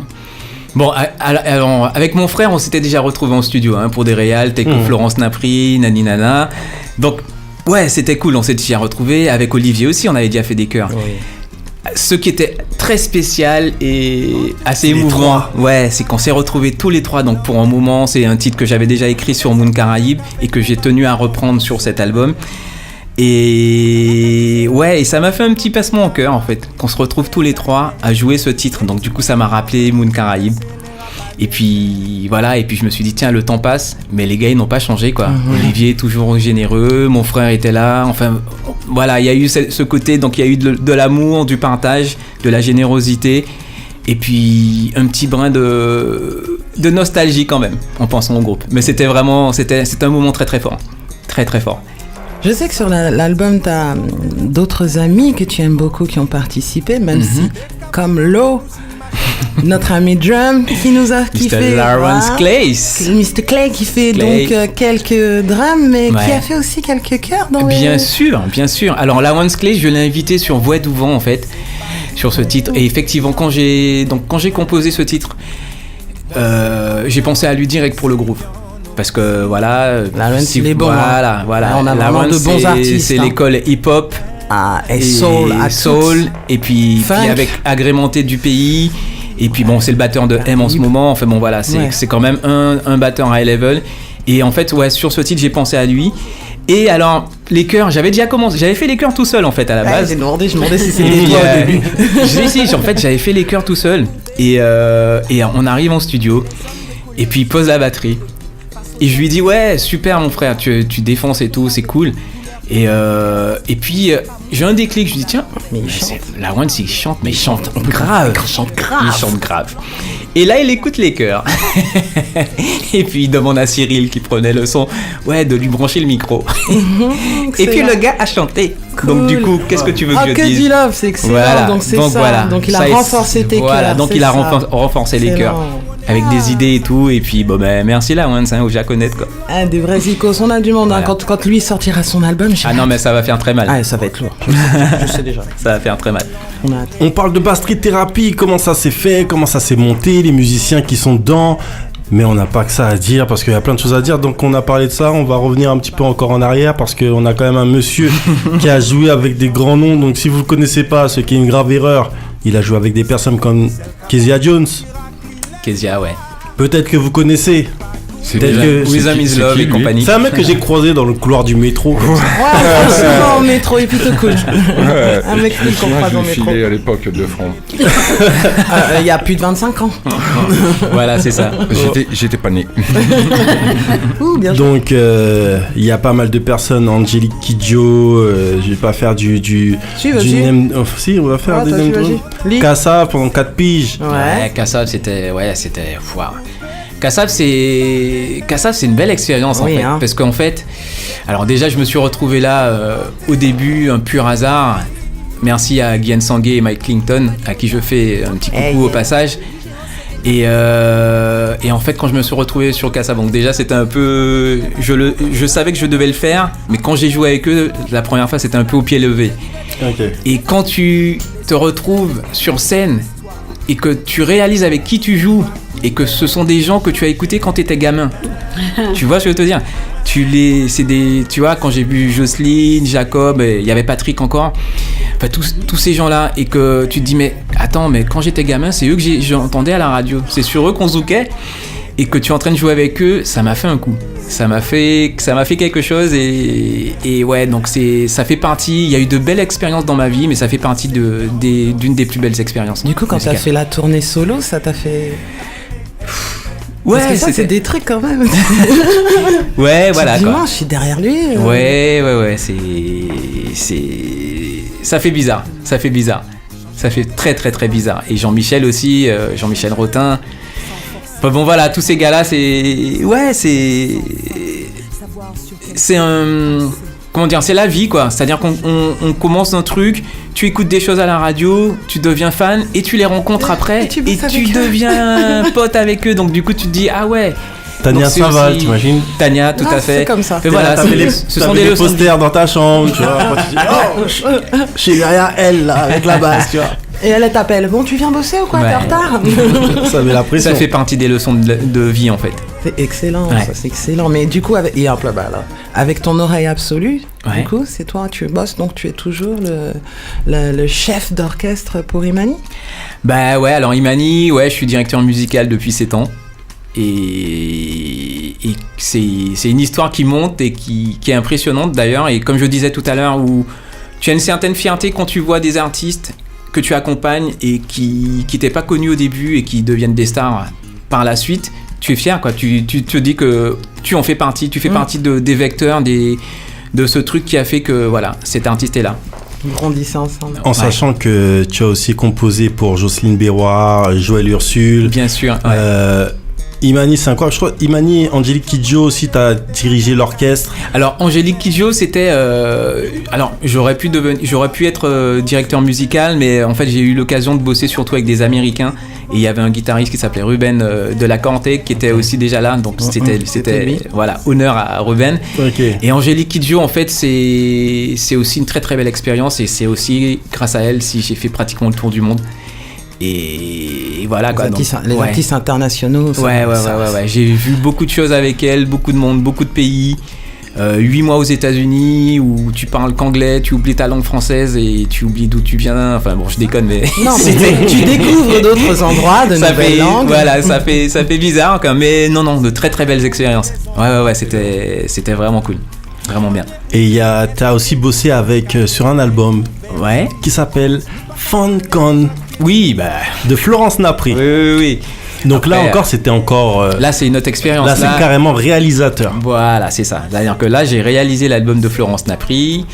bon, alors, avec mon frère, on s'était déjà retrouvés en studio, hein, pour des réals, Teco Florence Napri, Nani Nana. Donc, ouais, c'était cool, on s'est déjà retrouvés. Avec Olivier aussi, on avait déjà fait des chœurs. Oui. Ce qui était très spécial et assez C'est les émouvant, trois. ouais, c'est qu'on s'est retrouvés tous les trois. Donc pour un moment, c'est un titre que j'avais déjà écrit sur Moon Caraïbes et que j'ai tenu à reprendre sur cet album. Et ouais, et ça m'a fait un petit passement au cœur en fait, qu'on se retrouve tous les trois à jouer ce titre. Donc du coup, ça m'a rappelé Moon Caraïbes. Et puis voilà, et puis je me suis dit tiens, le temps passe, mais les gars ils n'ont pas changé, quoi. Olivier est toujours généreux, mon frère était là, enfin voilà, il y a eu ce côté, donc il y a eu de l'amour, du partage, de la générosité, et puis un petit brin de nostalgie quand même en pensant au groupe. Mais c'était un moment très très fort, très très fort. Je sais que sur l'album, t'as d'autres amis que tu aimes beaucoup qui ont participé, même si, comme Lo, notre ami Drum, qui Mr. fait... Lawrence voilà, Clays. Mr. Clay qui fait Clay. donc quelques drums, mais qui Ouais. a fait aussi quelques chœurs dans Bien les... sûr, bien sûr. Alors Lawrence Clays, je l'ai invité sur Voix d'Ouvent en fait, sur ce titre. Et effectivement, quand j'ai composé ce titre, j'ai pensé à lui direct pour le groupe. Parce que voilà, Lawrence, il est bon, voilà, voilà. On a vraiment Lawrence, de bons c'est- artistes, C'est hein. l'école hip-hop Ah, et soul, à soul, toutes. et puis Funk. avec agrémenté du pays. Et puis bon, c'est le batteur de M en ce moment. Enfin bon, voilà, Ouais. c'est quand même un batteur high level. Et en fait, ouais, sur ce titre, j'ai pensé à lui. Et alors, les chœurs, j'avais fait les chœurs tout seul en fait à la Ouais, base. j'ai demandé si Et c'était puis, toi au début. si, en fait, j'avais fait les chœurs tout seul. Et on arrive en studio. Et puis, il pose la batterie. Et je lui dis, ouais, super, mon frère, tu défonces et tout, c'est cool. Et puis, j'ai un déclic. Je lui dis, tiens, Mais il mais chante. Lawrence, il chante, mais il chante grave. Il chante grave. Il chante grave. Et là, il écoute les chœurs. Et puis, il demande à Cyril qui prenait le son, ouais, de lui brancher le micro. Et puis, le gars a chanté. Donc, du coup, qu'est-ce que tu veux que je que dise? du love, c'est excellent. Voilà. Donc c'est ça. Voilà. Donc il a Ça, renforcé tes voilà. chœurs. Donc c'est il a ça. renforcé les Excellent. chœurs avec des idées et tout. Et puis bon ben merci Lawrence, hein, au Jaconet quoi. Ah, des vrais icônes. On a du monde. Hein. Voilà. Quand lui sortira son album, j'ai Ah non mais ça va faire très mal. Ah, ça va être lourd. Je sais déjà. Ça va faire très mal. On a hâte. On parle de Bass Street Therapy, comment ça s'est fait, comment ça s'est monté, les musiciens qui sont dedans. Mais on n'a pas que ça à dire parce qu'il y a plein de choses à dire. Donc on a parlé de ça, on va revenir un petit peu encore en arrière parce qu'on a quand même un monsieur qui a joué avec des grands noms. Donc si vous ne le connaissez pas, ce qui est une grave erreur, il a joué avec des personnes comme Kezia Jones. Kezia, ouais. Peut-être que vous connaissez. C'est Peut-être que- Wisdom is Love et compagnie. C'est un mec que j'ai croisé dans le couloir du métro. Ouais, souvent au métro et plutôt cool. Un mec qui Moi, comprend je dans l'ai le métro. filé à l'époque de francs. Il y a plus de 25 ans. Voilà, c'est ça. J'étais pas né. Ouh, bien joué. Donc il y a pas mal de personnes, Angélique Kidjo, je vais pas faire du Si, vas-y. si, on va faire Ah, des vas-y, name vas-y. drop. Lis. Kassa pendant 4 piges. Ouais. Kassav c'était wow. Kassav c'est une belle expérience en Oui, fait hein. parce qu'en fait alors déjà je me suis retrouvé là au début un pur hasard. Merci à Guyane Sangué et Mike Clinton à qui je fais un petit coucou Hey. au passage. Et en fait quand je me suis retrouvé sur Kassav, donc déjà c'était un peu je savais que je devais le faire, mais quand j'ai joué avec eux la première fois c'était un peu au pied levé. Ok. Et quand tu te retrouves sur scène et que tu réalises avec qui tu joues et que ce sont des gens que tu as écoutés quand tu étais gamin, tu vois ce que je veux te dire, tu vois, quand j'ai vu Jocelyne, Jacob, il y avait Patrick encore, enfin tous ces gens-là, et que tu te dis mais attends, mais quand j'étais gamin c'est eux que j'entendais à la radio, c'est sur eux qu'on zoukait. et que tu es en train de jouer avec eux, ça m'a fait un coup. Ça m'a fait quelque chose et ouais, donc ça fait partie. Il y a eu de belles expériences dans ma vie, mais ça fait partie d'une des plus belles expériences. Du coup, quand t'as fait la tournée solo, ça t'a fait... Ouais, parce que ça, c'est des trucs quand même. Ouais, voilà. Dimanche, je suis derrière lui. Ouais, ça fait bizarre. Ça fait très très très bizarre. Et Jean-Michel aussi, Jean-Michel Rotin. Enfin, bon voilà, tous ces gars-là, c'est c'est la vie quoi. C'est-à-dire qu'on commence un truc, tu écoutes des choses à la radio, tu deviens fan et tu les rencontres après et tu deviens pote avec eux. Donc du coup tu te dis ah ouais. Tania Saval, t'imagines? Tania, tout à fait. C'est comme ça. Et voilà, ce sont des posters dans ta chambre, tu vois. Je suis derrière elle là, avec la basse, tu vois. Et elle t'appelle. Bon, tu viens bosser ou quoi? T'es en retard? Ça met la pression. Ça fait partie des leçons de vie en fait. C'est excellent, ouais. Ça c'est excellent. Mais du coup, avec ton oreille absolue, du coup, c'est toi, tu bosses, donc tu es toujours le chef d'orchestre pour Imani? Bah ouais, alors Imani, je suis directeur musical depuis 7 ans. Et c'est une histoire qui monte et qui est impressionnante d'ailleurs. Et comme je disais tout à l'heure, où tu as une certaine fierté quand tu vois des artistes que tu accompagnes et qui t'étaient pas connus au début et qui deviennent des stars par la suite, tu es fier quoi. Tu te dis que tu en fais partie, tu fais partie des vecteurs de ce truc qui a fait que voilà, cet artiste est là. Grandissez ensemble. En sachant que tu as aussi composé pour Jocelyne Béroir, Joël Ursule. Bien sûr. Imani, c'est incroyable. Je crois Imani et Angélique Kidjo aussi, t'as dirigé l'orchestre. Alors Angélique Kidjo, c'était alors j'aurais pu être directeur musical, mais en fait j'ai eu l'occasion de bosser surtout avec des Américains et il y avait un guitariste qui s'appelait Ruben de la Corte qui était aussi déjà là, donc c'était voilà, honneur à Ruben. Okay. Et Angélique Kidjo en fait c'est aussi une très très belle expérience et c'est aussi grâce à elle si j'ai fait pratiquement le tour du monde. Et voilà quoi. Les artistes internationaux. Ouais. J'ai vu beaucoup de choses avec elle, beaucoup de monde, beaucoup de pays. 8 mois aux États-Unis où tu parles qu'anglais, tu oublies ta langue française et tu oublies d'où tu viens. Enfin bon, je déconne, mais. Non, mais tu découvres d'autres endroits, de nouvelles langues. Voilà, ça fait bizarre quand même. Mais non, de très très belles expériences. Ouais, c'était vraiment cool. Vraiment bien. Et t'as aussi bossé sur un album. Ouais. Qui s'appelle FunCon. Oui, de Florence Napri. Oui. Donc après, là encore, c'était encore... là, c'est une autre expérience. Là, c'est carrément réalisateur. Voilà, c'est ça. C'est-à-dire que là, j'ai réalisé l'album de Florence Napri.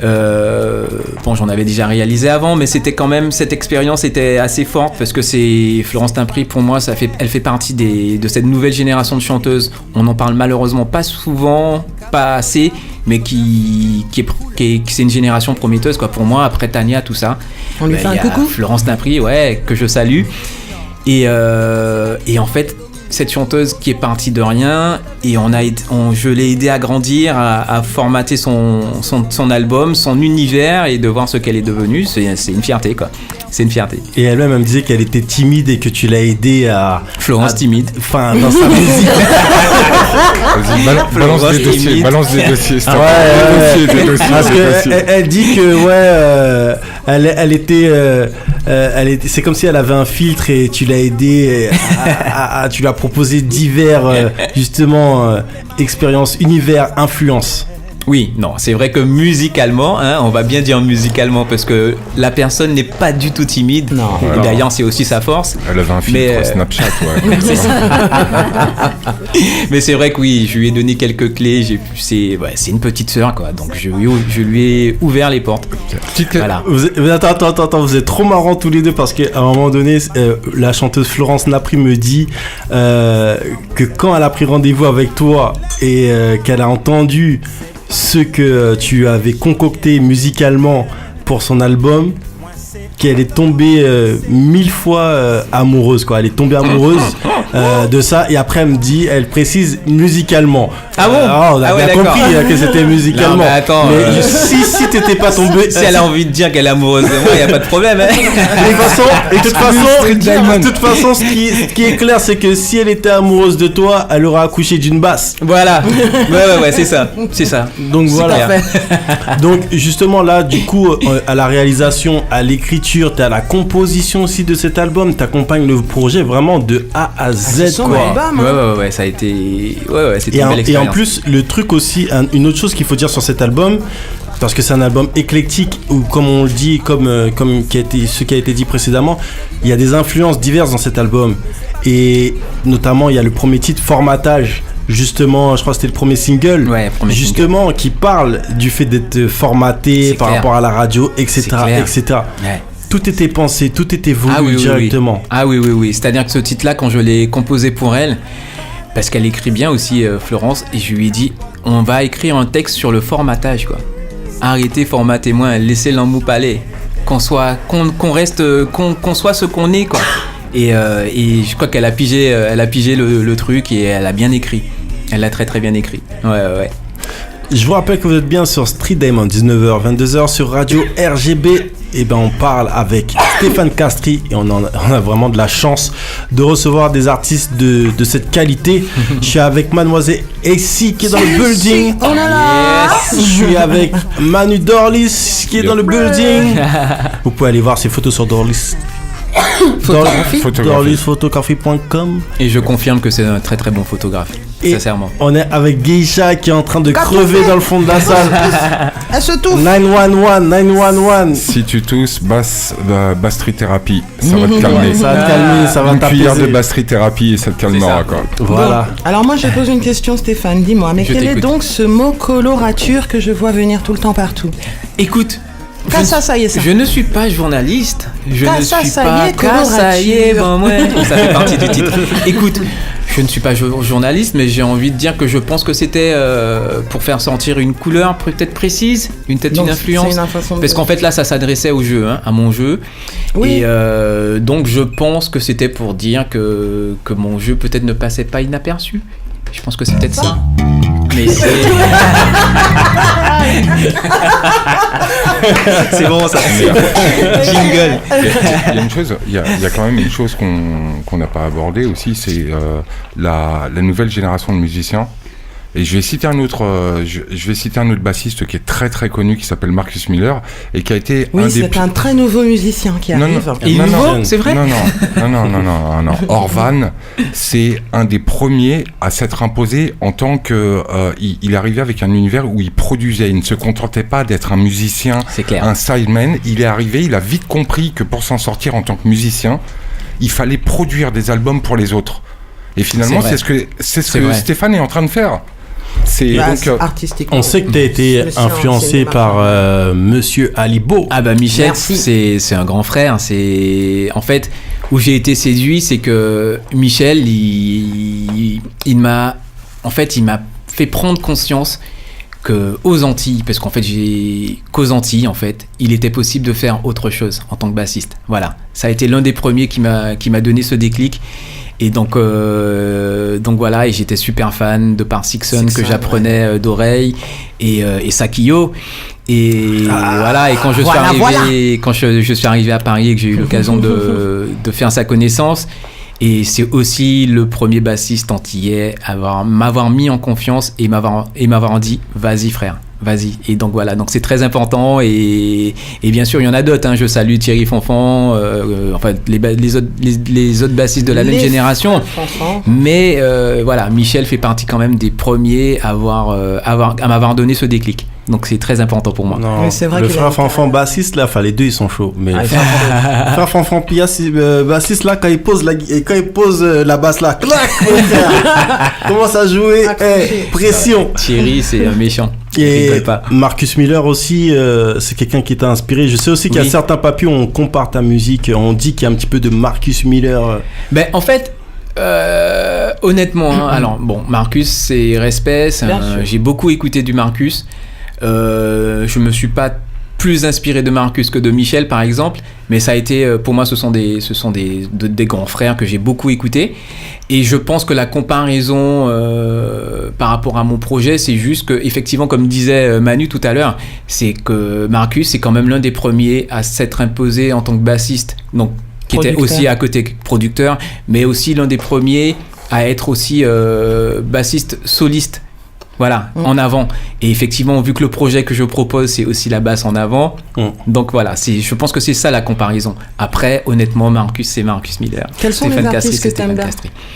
Bon, j'en avais déjà réalisé avant, mais c'était quand même... Cette expérience était assez forte parce que c'est... Florence Napri, pour moi, elle fait partie de cette nouvelle génération de chanteuses. On n'en parle malheureusement pas souvent, pas assez, mais c'est une génération prometteuse, quoi. Pour moi, après Tania, tout ça. On lui fait un coucou. Florence Napri, que je salue. Et en fait, cette chanteuse qui est partie de rien, et je l'ai aidé à grandir, à formater son album, son univers, et de voir ce qu'elle est devenue, c'est une fierté, quoi. C'est une fierté. Et elle-même, elle me disait qu'elle était timide et que tu l'as aidée à... Florence timide. Enfin, dans sa musique. Balance des dossiers. Parce qu'elle dit que, elle était... c'est comme si elle avait un filtre et tu l'as aidée, tu lui as proposé divers, justement, expériences, univers, influences. Oui, non, c'est vrai que musicalement, on va bien dire musicalement, parce que la personne n'est pas du tout timide. Non. Et d'ailleurs, c'est aussi sa force. Elle avait un filtre Snapchat, c'est ça. Mais c'est vrai que oui, je lui ai donné quelques clés. C'est une petite sœur, quoi. Donc je lui ai ouvert les portes. Voilà. Attends, vous êtes trop marrants tous les deux parce qu'à un moment donné, la chanteuse Florence Napri me dit que quand elle a pris rendez-vous avec toi et qu'elle a entendu ce que tu avais concocté musicalement pour son album, qu'elle est tombée 1000 fois amoureuse, quoi. Elle est tombée amoureuse de ça, et après elle précise musicalement. Ah bon? On a bien compris que c'était musicalement. Non, mais attends, mais si t'étais pas tombé, si elle a envie de dire qu'elle est amoureuse de moi, y a pas de problème. De toute façon, ce qui est clair, c'est que si elle était amoureuse de toi, elle aurait accouché d'une basse. Voilà. Ouais, c'est ça. Donc c'est voilà. Donc justement là, du coup, à la réalisation, à l'écriture, l'écriture, t'es à la composition aussi de cet album, t'accompagnes le projet vraiment de A à Z, son quoi. album, hein. Ouais, ça a été. Ouais, c'était une belle Et expérience. en plus, le truc aussi, une autre chose qu'il faut dire sur cet album, parce que c'est un album éclectique, ou comme on le dit, comme ce qui a été dit précédemment, il y a des influences diverses dans cet album. Et notamment, il y a le premier titre, Formatage. Justement, je crois que c'était le premier single, single. Qui parle du fait d'être formaté C'est par clair. rapport à la radio, etc. etc. Ouais. Tout était pensé, tout était voulu directement. Oui. Ah oui. C'est-à-dire que ce titre-là, quand je l'ai composé pour elle, parce qu'elle écrit bien aussi, Florence, et je lui ai dit, on va écrire un texte sur le formatage, quoi. Arrêtez, formatez-moi, laissez l'emmoupe aller. Qu'on soit ce qu'on est, quoi. Et je crois qu'elle a pigé, le truc et elle a bien écrit. Elle l'a très très bien écrit. Ouais. Je vous rappelle que vous êtes bien sur Street Diamond, 19h, 22h sur Radio RGB. Et ben on parle avec Stéphane Castries et on a vraiment de la chance de recevoir des artistes de cette qualité. Je suis avec Mademoiselle Essie qui est dans le building. Oh là là. Je suis avec Manu Dorlis qui est dans le building. Vous pouvez aller voir ses photos sur Dorlis. Dorlisphotography.com. Et je confirme que c'est un très très bon photographe. Et sincèrement. On est avec Geisha qui est en train de crever dans le fond de la salle. Elle se touffe. 911. Si tu tousses, Bastry thérapie, ça va te calmer. Ça va te calmer, ça va Une t'apaiser. cuillère de Bastry thérapie et ça te calmera, quoi. Voilà. Bon, alors moi je pose une question, Stéphane, dis-moi, mais Je quel est t'écoute. donc ce mot colorature que je vois venir tout le temps partout? Écoute. Ça y est, ça. Je ne suis pas journaliste. Je Ah, ne ça, suis ça pas. y est, colorature. Ça y est, bon, ouais. Ça fait partie du titre. Écoute, je ne suis pas journaliste, mais j'ai envie de dire que je pense que c'était pour faire sentir une couleur peut-être précise, une Donc, influence. c'est une façon de- Parce qu'en fait là, ça s'adressait au jeu, hein, à mon jeu. Oui. Et donc je pense que c'était pour dire que mon jeu peut-être ne passait pas inaperçu. Je pense que c'est peut-être ça. Mais c'est. C'est bon ça. Jingle. Il y a une chose, il y a quand même une chose qu'on n'a pas abordée aussi, c'est la nouvelle génération de musiciens. Et je vais citer un autre bassiste qui est très très connu, qui s'appelle Marcus Miller, et qui a été Oui, c'est un très nouveau musicien qui arrive. Et nouveau, c'est vrai? Non. Orvan, c'est un des premiers à s'être imposé en tant que il est arrivé avec un univers où il produisait. Il ne se contentait pas d'être un musicien, C'est clair. un sideman. Il est arrivé, il a vite compris que pour s'en sortir en tant que musicien, il fallait produire des albums pour les autres. Et finalement, C'est c'est ce C'est que vrai. Stéphane est en train de faire. C'est Bah, donc artistiquement. On sait que tu as été Monsieur influencé cinéma. par Monsieur Alibo. Ah bah Michel, Merci. c'est un grand frère. C'est en fait où j'ai été séduit, c'est que Michel, il m'a fait prendre conscience que aux Antilles, parce qu'en fait qu'aux Antilles en fait, il était possible de faire autre chose en tant que bassiste. Voilà, ça a été l'un des premiers qui m'a donné ce déclic. Et donc voilà, et j'étais super fan de par Sixon que j'apprenais d'oreille et Sakio. Et voilà, et quand je suis arrivé à Paris et que j'ai eu l'occasion de faire sa connaissance, et c'est aussi le premier bassiste antillais à m'avoir mis en confiance et m'avoir dit vas-y frère, vas-y. Et donc voilà, donc c'est très important et bien sûr il y en a d'autres, hein. Je salue Thierry Fonfon, enfin les autres bassistes de la même génération. Mais voilà, Michel fait partie quand même des premiers à m'avoir donné ce déclic. Donc c'est très important pour moi. Non, Oui, c'est vrai le qu'il a frère une Fanfan bassiste là, enfin les deux ils sont chauds. Mais Ah, frère Fanfan bassiste là, quand il pose la basse là, clac, mon frère, commence à jouer, pression. Thierry c'est un méchant. Il Et rigole pas. Marcus Miller aussi, c'est quelqu'un qui t'a inspiré. Je sais aussi qu'il y a Oui. certains papiers où on compare ta musique, on dit qu'il y a un petit peu de Marcus Miller. Ben en fait. Honnêtement, hein, alors bon, Marcus, c'est respect. Bien sûr. J'ai beaucoup écouté du Marcus. Je me suis pas plus inspiré de Marcus que de Michel, par exemple, mais ça a été, pour moi, ce sont des grands frères que j'ai beaucoup écoutés. Et je pense que la comparaison par rapport à mon projet, c'est juste que, effectivement, comme disait Manu tout à l'heure, c'est que Marcus, c'est quand même l'un des premiers à s'être imposé en tant que bassiste. Donc qui était aussi à côté producteur, mais aussi l'un des premiers à être aussi bassiste soliste. Voilà, en avant. Et effectivement, vu que le projet que je propose, c'est aussi la basse en avant, donc voilà, je pense que c'est ça la comparaison. Après, honnêtement, Marcus, c'est Marcus Miller. Quels sont les artistes que tu aimes bien?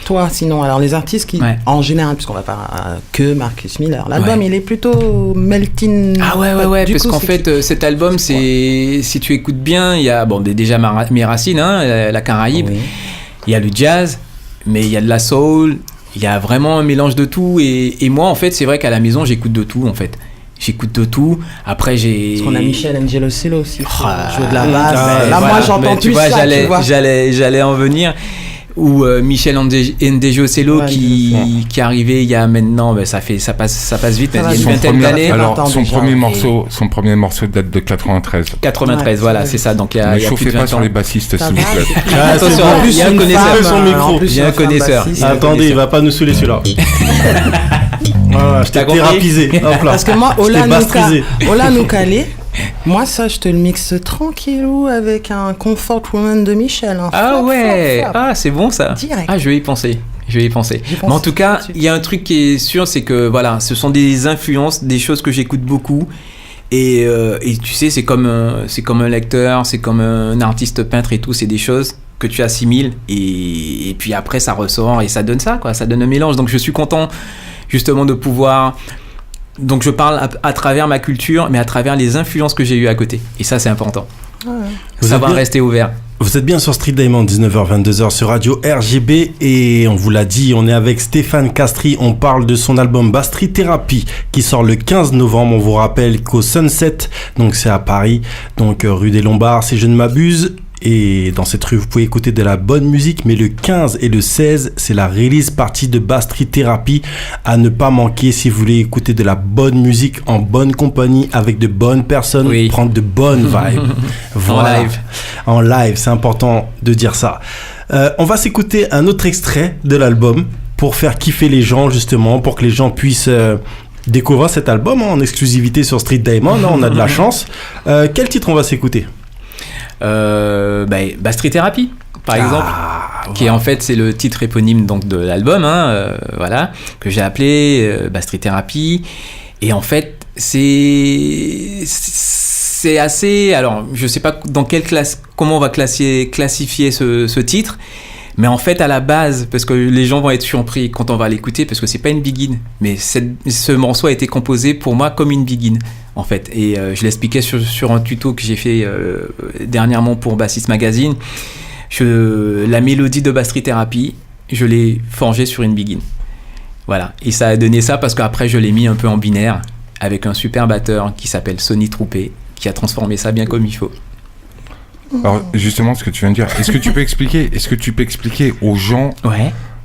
Toi, sinon, alors les artistes qui, en général, puisqu'on va pas que Marcus Miller, l'album, il est plutôt melting. Ah ouais, parce qu'en fait, cet album, c'est, si tu écoutes bien, il y a, déjà mes racines, la Caraïbe, il y a le jazz, mais il y a de la soul. Il y a vraiment un mélange de tout et moi en fait c'est vrai qu'à la maison j'écoute de tout en fait. J'écoute de tout. Après j'ai... Parce qu'on a Michel Angeloselo aussi. Jouer de la basse. Là voilà. moi j'entends plus ça. J'allais en venir. Ou Michel Angeloselo qui est arrivé il y a maintenant, ça passe vite, il y a une vingtaine d'années. Alors son premier morceau date de 93. 93, voilà, c'est ça. Donc il y a ne chauffez pas sur les bassistes, s'il vous plaît. Attention, il y a un connaisseur. Son micro. Il y a un connaisseur. Attendez, il va pas nous saouler celui-là. Voilà, je t'ai thérapisé. Parce que moi, Ola Noukale, moi ça je te le mixe tranquillou avec un Comfort Woman de Michel. Ah c'est bon ça. Direct. Ah je vais y penser. Mais en tout cas, il y a un truc qui est sûr, c'est que voilà, ce sont des influences, des choses que j'écoute beaucoup. Et tu sais, c'est comme un lecteur, c'est comme un artiste peintre et tout, c'est des choses que tu assimiles et puis après ça ressort et ça donne ça, quoi, ça donne un mélange. Donc je suis content justement de pouvoir... Donc je parle à travers ma culture, mais à travers les influences que j'ai eues à côté. Et ça, c'est important. Ça va rester ouvert. Vous êtes bien sur Street Diamond, 19h-22h sur Radio RGB. Et on vous l'a dit, on est avec Stéphane Castries. On parle de son album Bastry Therapy qui sort le 15 novembre. On vous rappelle qu'au Sunset, donc c'est à Paris, donc rue des Lombards, si je ne m'abuse. Et dans cette rue, vous pouvez écouter de la bonne musique, mais le 15 et le 16, c'est la release partie de Bastry Therapy à ne pas manquer si vous voulez écouter de la bonne musique en bonne compagnie avec de bonnes personnes, prendre de bonnes vibes. Voilà. En live, c'est important de dire ça. On va s'écouter un autre extrait de l'album pour faire kiffer les gens, justement, pour que les gens puissent... découvrir cet album en exclusivité sur Street Diamond, on a de la chance. Quel titre on va s'écouter? Bastry Therapy par exemple, qui est en fait c'est le titre éponyme donc de l'album, voilà, que j'ai appelé Bastry Therapy. Et en fait c'est assez, alors je sais pas dans quelle classe, comment on va classifier ce titre. Mais en fait, à la base, parce que les gens vont être surpris quand on va l'écouter, parce que c'est pas une begin, mais ce morceau a été composé pour moi comme une begin, en fait. Et je l'expliquais sur un tuto que j'ai fait dernièrement pour Bassist Magazine. La mélodie de Bastry Therapy, je l'ai forgée sur une begin. Voilà. Et ça a donné ça parce qu'après, je l'ai mis un peu en binaire avec un super batteur qui s'appelle Sonny Troupé, qui a transformé ça bien comme il faut. Alors justement, ce que tu viens de dire, est-ce que tu peux expliquer aux gens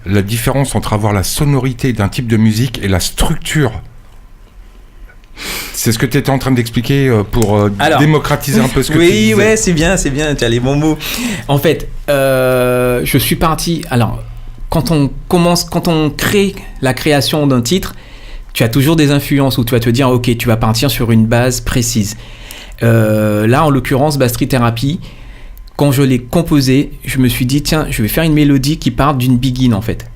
la différence entre avoir la sonorité d'un type de musique et la structure? C'est ce que tu étais en train d'expliquer pour démocratiser un peu ce que tu disais. Oui, c'est bien, tu as les bons mots. En fait, je suis parti... Alors, quand on crée la création d'un titre, tu as toujours des influences où tu vas te dire, ok, tu vas partir sur une base précise. Là, en l'occurrence, Bastry Therapy, quand je l'ai composé, je me suis dit, tiens, je vais faire une mélodie qui part d'une begin, en fait.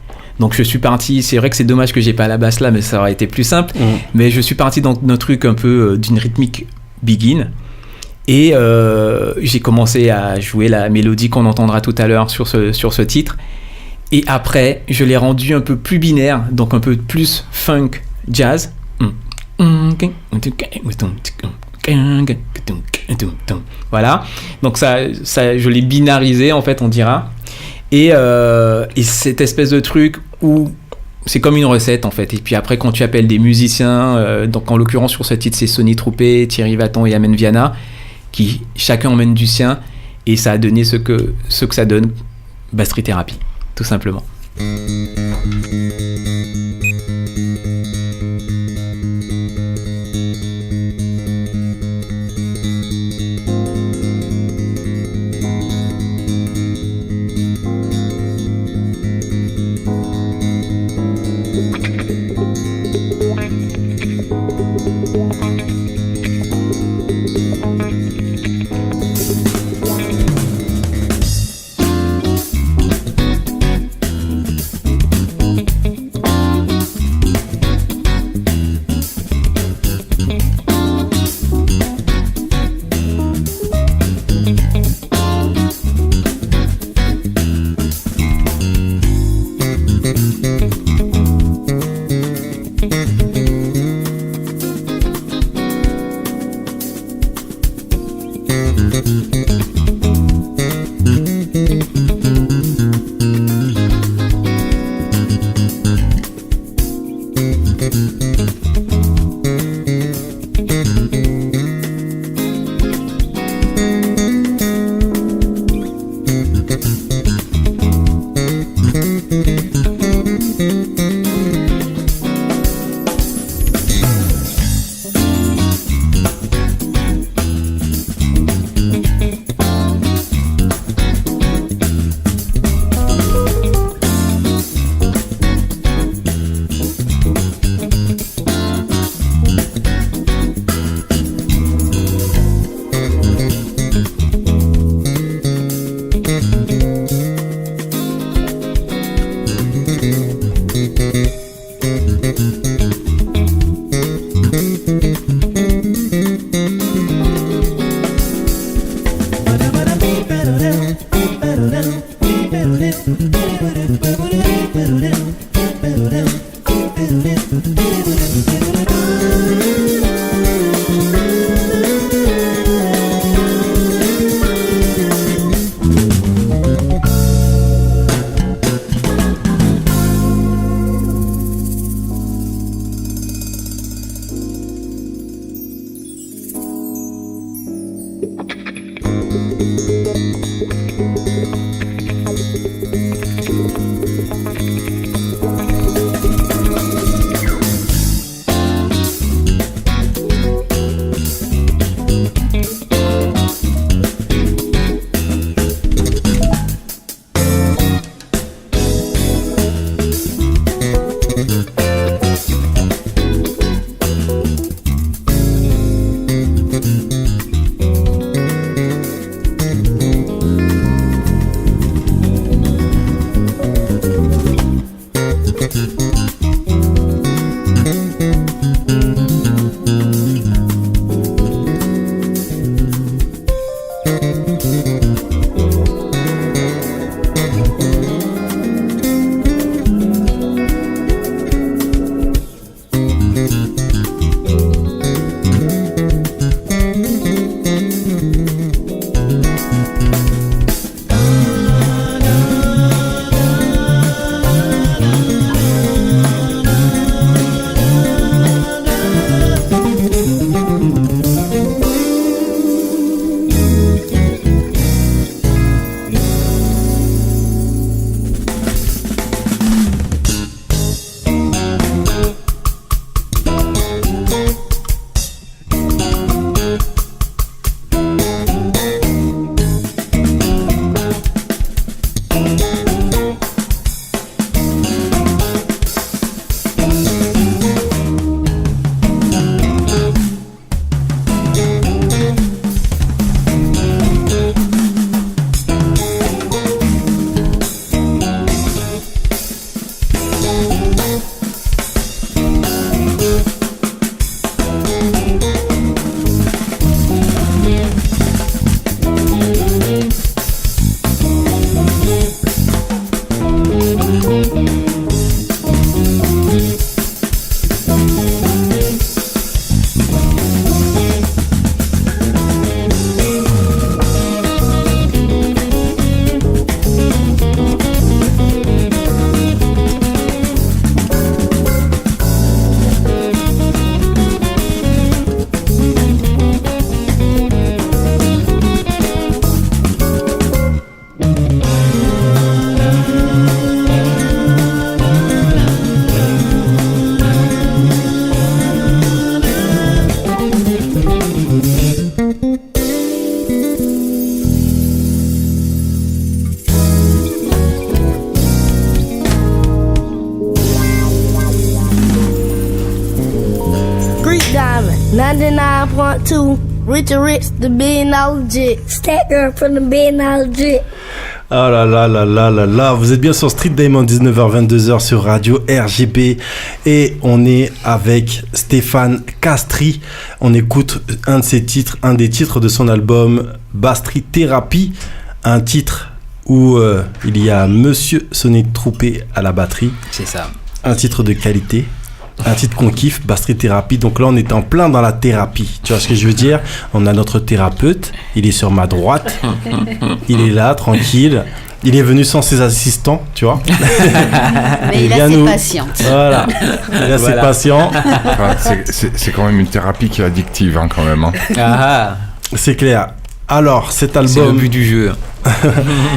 Donc, je suis parti, c'est vrai que c'est dommage que j'ai pas la basse là, mais ça aurait été plus simple. Mais je suis parti dans un truc un peu d'une rythmique begin. Et j'ai commencé à jouer la mélodie qu'on entendra tout à l'heure sur ce titre. Et après, je l'ai rendu un peu plus binaire, donc un peu plus funk jazz. Voilà, donc ça je l'ai binarisé en fait, on dira, et cette espèce de truc où c'est comme une recette en fait. Et puis après, quand tu appelles des musiciens, donc en l'occurrence sur ce titre c'est Sonny Troupé, Thierry Vaton et Amen Viana, qui chacun emmène du sien, et ça a donné ce que ça donne, Bastry Therapy, tout simplement. 99.2, Richard Rich, the $1 billion jet. Stack girl from the $1 billion jet. Oh là là là là là là, vous êtes bien sur Street Diamond, 19h-22h sur Radio RGB et on est avec Stéphane Castri. On écoute un des titres de son album Bastry Therapy, un titre où il y a Monsieur Sonic Troupé à la batterie. C'est ça. Un titre de qualité. Un titre qu'on kiffe, Bastry Therapy. Donc là, on est en plein dans la thérapie. Tu vois ce que je veux dire? On a notre thérapeute. Il est sur ma droite. Il est là, tranquille. Il est venu sans ses assistants, tu vois. Mais il a ses patients. Voilà. Il a ses patients. Enfin, c'est quand même une thérapie qui est addictive, hein, quand même. Hein. Ah, c'est clair. Alors, cet album... c'est le but du jeu.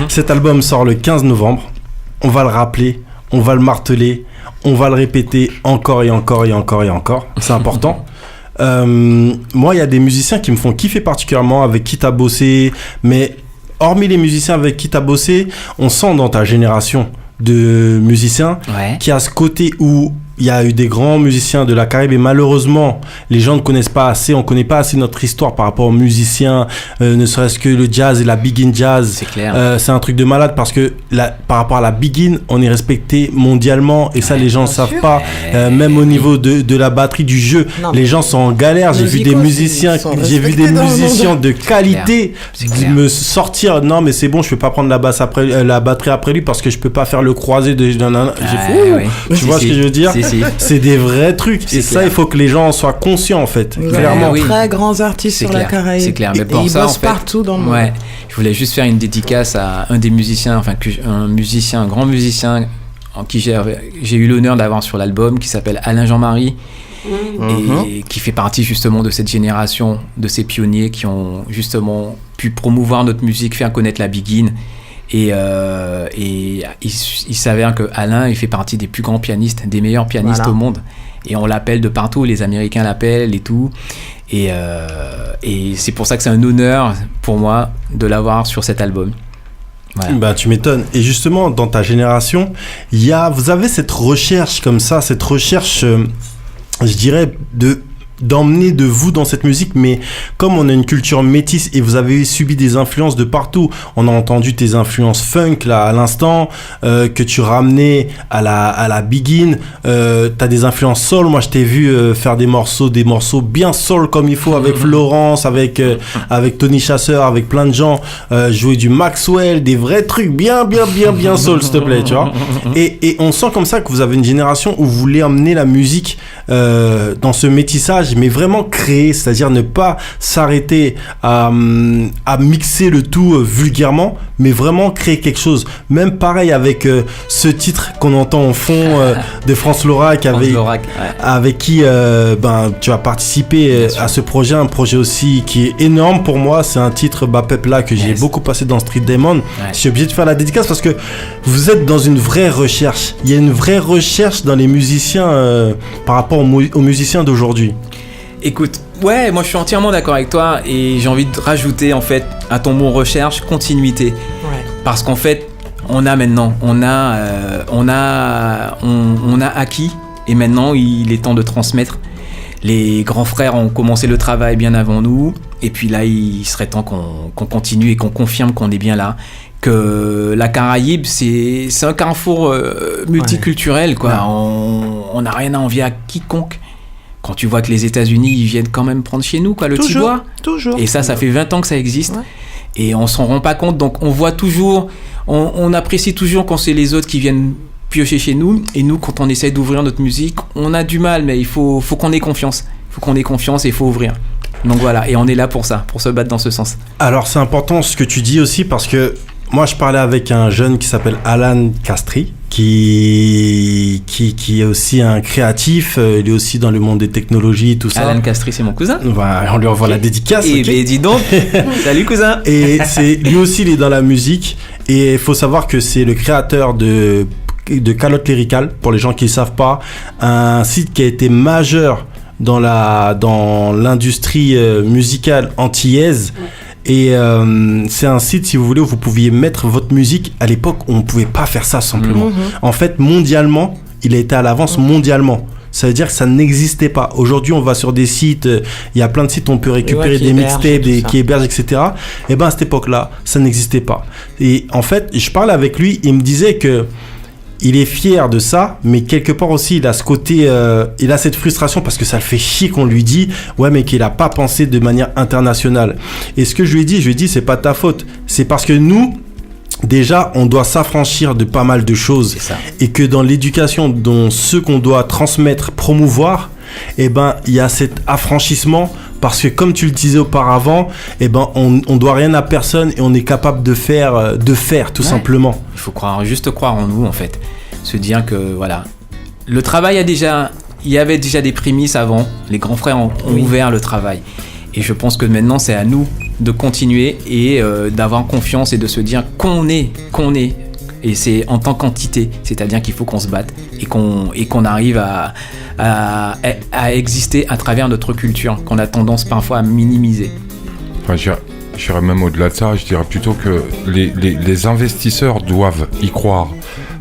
Cet album sort le 15 novembre. On va le rappeler. On va le marteler. On va le répéter encore et encore et encore et encore. C'est important. Moi, il y a des musiciens qui me font kiffer particulièrement, avec qui t'as bossé. Mais hormis les musiciens avec qui t'as bossé, on sent dans ta génération de musiciens qu'il y a ce côté où il y a eu des grands musiciens de la Caraïbe et malheureusement, les gens ne connaissent pas assez, on connaît pas assez notre histoire par rapport aux musiciens, ne serait-ce que le jazz et la big-in jazz. C'est clair. C'est un truc de malade parce que par rapport à la big-in, on est respecté mondialement et ça, les gens ne savent pas. Même au niveau de la batterie du jeu, les gens sont en galère. J'ai vu des musiciens, de qualité me sortir. Non, mais c'est bon, je peux pas prendre la batterie après lui parce que je peux pas faire le croisé de. Tu vois ce que je veux dire? C'est des vrais trucs. Et ça, il faut que les gens soient conscients, en fait. Clairement. Très grands artistes sur la Caraïbe. C'est clair. Mais pour ils ça, bossent partout dans le monde. Ouais. Je voulais juste faire une dédicace à un des musiciens, un grand musicien en qui j'ai eu l'honneur d'avoir sur l'album, qui s'appelle Alain Jean-Marie. Et qui fait partie justement de cette génération de ces pionniers qui ont justement pu promouvoir notre musique, faire connaître la big-in. Et il s'avère que Alain, il fait partie des plus grands pianistes, des meilleurs pianistes au monde. Et on l'appelle de partout, les Américains l'appellent et tout. Et c'est pour ça que c'est un honneur pour moi de l'avoir sur cet album. Voilà. Bah, tu m'étonnes. Et justement, dans ta génération, vous avez cette recherche comme ça, cette recherche, je dirais, d'emmener de vous dans cette musique, mais comme on a une culture métisse et vous avez subi des influences de partout, on a entendu tes influences funk là à l'instant, que tu ramenais à la big-in, t'as des influences soul. Moi je t'ai vu faire des morceaux bien soul comme il faut avec Florence, avec Tony Chasseur, avec plein de gens, jouer du Maxwell, des vrais trucs bien soul, s'il te plaît, tu vois. Et on sent comme ça que vous avez une génération où vous voulez emmener la musique dans ce métissage, mais vraiment créer, c'est-à-dire ne pas s'arrêter à mixer le tout vulgairement, mais vraiment créer quelque chose. Même pareil avec ce titre qu'on entend en fond de France Lorac, avec qui tu as participé à ce projet, un projet aussi qui est énorme pour moi. C'est un titre Bapepla que j'ai beaucoup passé dans Street Diamond. Je suis obligé de faire la dédicace parce que vous êtes dans une vraie recherche. Il y a une vraie recherche dans les musiciens par rapport aux musiciens d'aujourd'hui. Écoute, ouais, moi je suis entièrement d'accord avec toi et j'ai envie de rajouter en fait à ton mot recherche, continuité. Ouais. Parce qu'en fait, on a acquis et maintenant il est temps de transmettre. Les grands frères ont commencé le travail bien avant nous et puis là il serait temps qu'on continue et qu'on confirme qu'on est bien là. Que la Caraïbe, c'est un carrefour multiculturel, quoi. Ouais. On n'a rien à envier à quiconque. Quand tu vois que les États-Unis, ils viennent quand même prendre chez nous, quoi, le Tibois. Toujours. Et ça fait 20 ans que ça existe. Ouais. Et on s'en rend pas compte. Donc, on voit toujours, on apprécie toujours quand c'est les autres qui viennent piocher chez nous. Et nous, quand on essaie d'ouvrir notre musique, on a du mal, mais il faut qu'on ait confiance. Il faut qu'on ait confiance et il faut ouvrir. Donc voilà, et on est là pour ça, pour se battre dans ce sens. Alors, c'est important ce que tu dis aussi parce que moi, je parlais avec un jeune qui s'appelle Alan Castri, qui est aussi un créatif. Il est aussi dans le monde des technologies, tout ça. Alan Castri, c'est mon cousin. On lui envoie la dédicace. Et ben, dis donc, salut cousin. Et lui aussi, il est dans la musique. Et il faut savoir que c'est le créateur de Calotte Lyrical, pour les gens qui ne savent pas, un site qui a été majeur dans l'industrie musicale antillaise. Et c'est un site, si vous voulez, où vous pouviez mettre votre musique. À l'époque, on ne pouvait pas faire ça simplement. En fait, mondialement, il a été à l'avance mondialement. Ça veut dire que ça n'existait pas. Aujourd'hui, on va sur des sites, il y a plein de sites où on peut récupérer des mixtapes qui hébergent, etc. Et bien, à cette époque-là, ça n'existait pas. Et en fait, je parlais avec lui, il me disait que il est fier de ça, mais quelque part aussi, il a ce côté, il a cette frustration parce que ça le fait chier qu'on lui dit, ouais, mais qu'il n'a pas pensé de manière internationale. Et ce que je lui ai dit, c'est pas ta faute. C'est parce que nous, déjà, on doit s'affranchir de pas mal de choses. Et que dans l'éducation, dans ce qu'on doit transmettre, promouvoir, eh ben, il y a cet affranchissement. Parce que comme tu le disais auparavant, eh ben, on doit rien à personne et on est capable de faire tout simplement. Il faut juste croire en nous en fait. Se dire que voilà, le travail il y avait déjà des prémices avant. Les grands frères ont ouvert le travail. Et je pense que maintenant c'est à nous de continuer et d'avoir confiance et de se dire qu'on est. Et c'est en tant qu'entité, c'est-à-dire qu'il faut qu'on se batte et qu'on arrive à exister à travers notre culture, qu'on a tendance parfois à minimiser. Enfin, j'irais même au-delà de ça, je dirais plutôt que les investisseurs doivent y croire.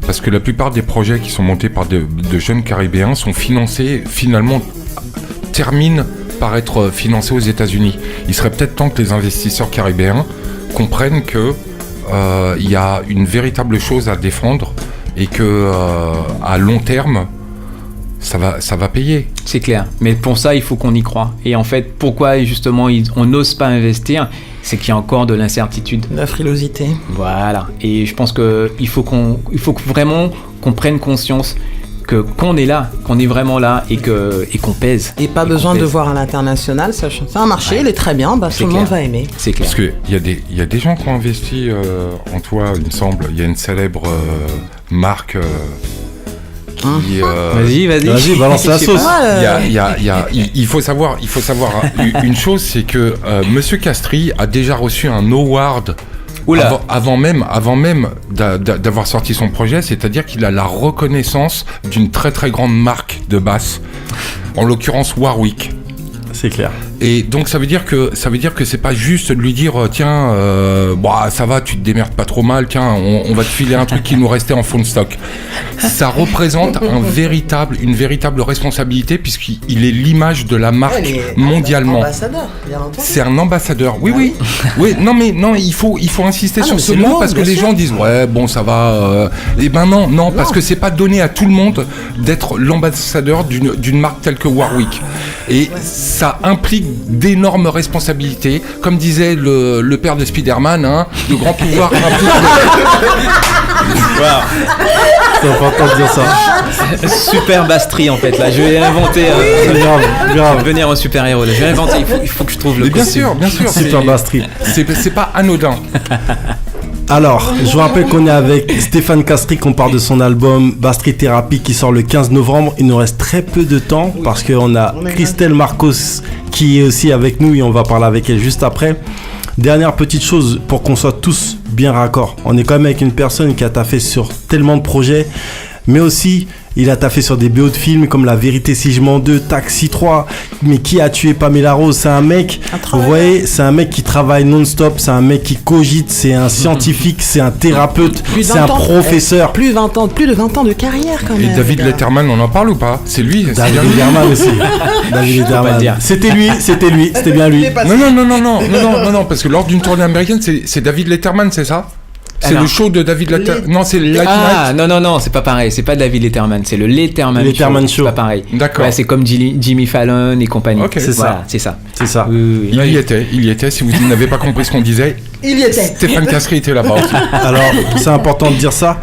parce que la plupart des projets qui sont montés par de jeunes Caribéens sont financés, finalement, terminent par être financés aux États-Unis. Il serait peut-être temps que les investisseurs caribéens comprennent que il y a une véritable chose à défendre et que à long terme, ça va payer. C'est clair. Mais pour ça, il faut qu'on y croit. Et en fait, pourquoi justement on n'ose pas investir ? C'est qu'il y a encore de l'incertitude. La frilosité. Voilà. Et je pense qu'il faut vraiment qu'on prenne conscience qu'on est là, qu'on est vraiment là et qu'on pèse. Et pas besoin de voir à l'international, c'est un marché, il est très bien, tout le monde va aimer. C'est clair. Parce qu'il y a des gens qui ont investi en toi, il me semble. Il y a une célèbre marque qui... Vas-y, balance la sauce. Il faut savoir une chose, c'est que Monsieur Castries a déjà reçu un award avant même d'avoir sorti son projet, c'est-à-dire qu'il a la reconnaissance d'une très très grande marque de basse, en l'occurrence Warwick. C'est clair. Et donc ça veut dire que c'est pas juste de lui dire tiens ça va, tu te démerdes pas trop mal, tiens on va te filer un truc qui nous restait en fond de stock. Ça représente une véritable responsabilité puisqu'il est l'image de la marque mondialement. C'est un ambassadeur. Oui. Non, il faut insister sur ce mot parce que les gens disent ouais bon ça va. Et ben non parce que c'est pas donné à tout le monde d'être l'ambassadeur d'une marque telle que Warwick. Et ça implique d'énormes responsabilités. Comme disait le père de Spider-Man, le grand pouvoir implique... C'est important de dire ça. Super Bastry en fait là, je vais inventer grave. Devenir un super héros là. Je vais inventer, il faut que je trouve le costume. Bien sûr. Super Bastry. C'est pas anodin. Alors, je vous rappelle qu'on est avec Stéphane Castries, qu'on parle de son album Bastry Thérapie qui sort le 15 novembre. Il nous reste très peu de temps parce qu'on a Christelle Marcos qui est aussi avec nous et on va parler avec elle juste après. Dernière petite chose pour qu'on soit tous bien raccord. On est quand même avec une personne qui a taffé sur tellement de projets, mais aussi il a taffé sur des BO de films comme La Vérité si je mens 2, Taxi 3, mais Qui a tué Pamela Rose. C'est un mec, vous voyez, c'est un mec qui travaille non-stop, c'est un mec qui cogite, c'est un scientifique, c'est un thérapeute, c'est un professeur. Plus de 20 ans de carrière quand même. Et David Letterman, on en parle ou pas ? C'est lui. David Letterman aussi. David Letterman. C'était lui, c'était bien lui. Non, parce que lors d'une tournée américaine, c'est David Letterman, c'est ça ? C'est le show de David Letterman. Non, c'est le Late Night. Non, c'est pas pareil. C'est pas David Letterman, c'est le Letterman Show. C'est pas pareil. D'accord. Ouais, c'est comme Jimmy Fallon et compagnie. Ok, c'est voilà, ça. C'est ça. Il y était. Si vous n'avez pas compris ce qu'on disait, il y était. Stéphane Castries était là-bas aussi. Alors, c'est important de dire ça.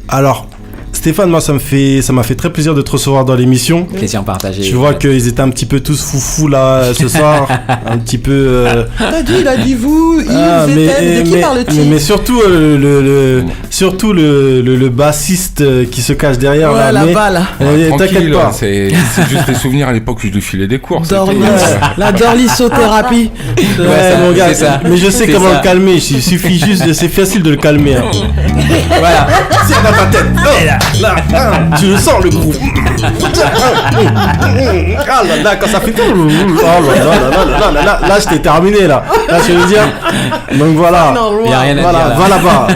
Alors, Stéphane, moi, ça m'a fait très plaisir de te recevoir dans l'émission. Plaisir partagé. Tu vois qu'ils étaient un petit peu tous foufous là ce soir, un petit peu. Il a dit vous, de qui parle-t-il ? Mais surtout le bassiste qui se cache derrière là. T'inquiète pas. C'est juste des souvenirs à l'époque où je lui filais des cours. La dorlissothérapie. Mon gars, c'est ça. Mais je sais comment le calmer. Il suffit juste, c'est facile de le calmer. Voilà. C'est dans ta tête. Là, tu le sens le coup. Ah là, quand ça fait tout. Là, je t'ai terminé là. Là, je veux dire. Donc voilà. Il y a rien à dire.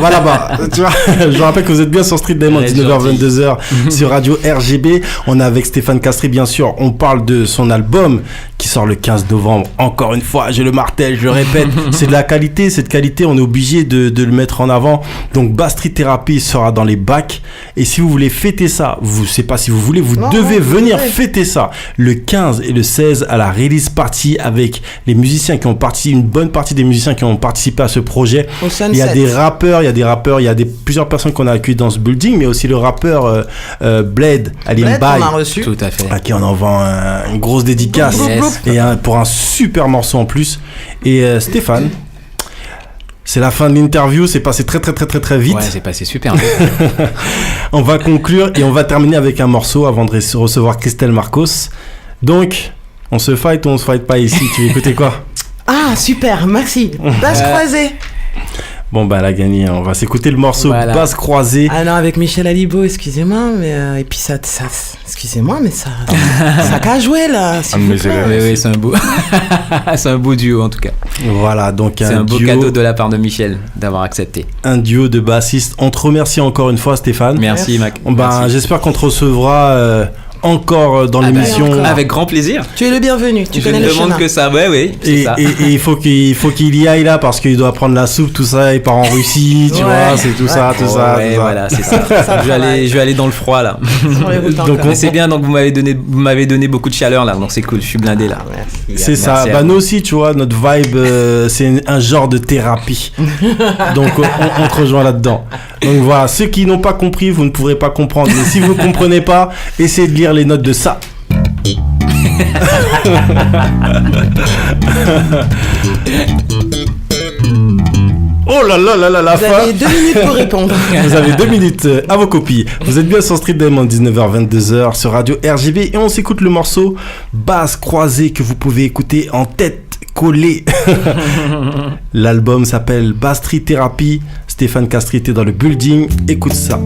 Va là-bas. Tu vois, je vous rappelle que vous êtes bien sur Street Diamond, 19h, 22h sur Radio RGB. On est avec Stéphane Castries, bien sûr. On parle de son album qui sort le 15 novembre. Encore une fois, je le martèle, je le répète. C'est de la qualité. Cette qualité, on est obligé de le mettre en avant. Donc, Bastry Thérapie sera dans les bacs. Et si vous voulez fêter ça, je sais pas si vous voulez, vous devez venir fêter ça le 15 et le 16 à la release party avec les musiciens qui ont participé, une bonne partie des musiciens qui ont participé à ce projet. Il y a des rappeurs, il y a plusieurs personnes qu'on a accueillies dans ce building, mais aussi le rappeur Blade, Alien Bay, tout à fait, à qui on envoie une grosse dédicace et pour un super morceau en plus. Et Stéphane, c'est la fin de l'interview, c'est passé très vite. Ouais, c'est passé super vite. On va conclure et on va terminer avec un morceau avant de recevoir Christelle Marcos. Donc, on se fight ou on se fight pas ici? Tu veux écouter quoi? Ah, super, merci. Basse croisée. Bon, bah, elle a gagné. On va s'écouter le morceau Voilà. Basse Croisée. Ah non, avec Michel Alibo, excusez-moi, mais et puis ça excusez-moi, mais ça qu'a joué là. s'il Un de vous mes plaît. élèves. Oui, c'est un beau, c'est un beau duo en tout cas. Voilà, donc C'est un beau cadeau de la part de Michel d'avoir accepté. un duo de bassistes. On te remercie encore une fois, Stéphane. Merci, Mac. Bah, Merci. j'espère qu'on te recevra encore dans l'émission. encore. Avec grand plaisir. Tu es le bienvenu, tu Je connais ne le demande chemin. que ça. Ouais, oui, c'est Et ça. il faut qu'il y aille là parce qu'il doit prendre la soupe, tout ça. Il part en Russie, tu Ouais. vois, c'est tout ça, tout ça. Ouais, tout ça. voilà, c'est ça. je vais aller dans le froid là. Sur les routes Donc, encore. Mais c'est bien, donc vous m'avez donné beaucoup de chaleur là, donc c'est cool, je suis blindé là. Ah, merci. C'est ça. Merci à Bah, vous. nous aussi, tu vois, notre vibe, c'est un genre de thérapie. Donc, on te rejoint là-dedans. Donc, voilà. Ceux qui n'ont pas compris, vous ne pourrez pas comprendre. Mais si vous ne comprenez pas, essayez de lire les notes de ça. Oh là là là là, la Vous fin. avez 2 minutes pour répondre. Vous avez 2 minutes à vos copies. Vous êtes bien sur Street Diamond, 19h-22h sur Radio RJB et on s'écoute le morceau Basse Croisée que vous pouvez écouter en tête collée. L'album s'appelle Bastry Therapy. Stéphane Castry était dans le building. Écoute ça.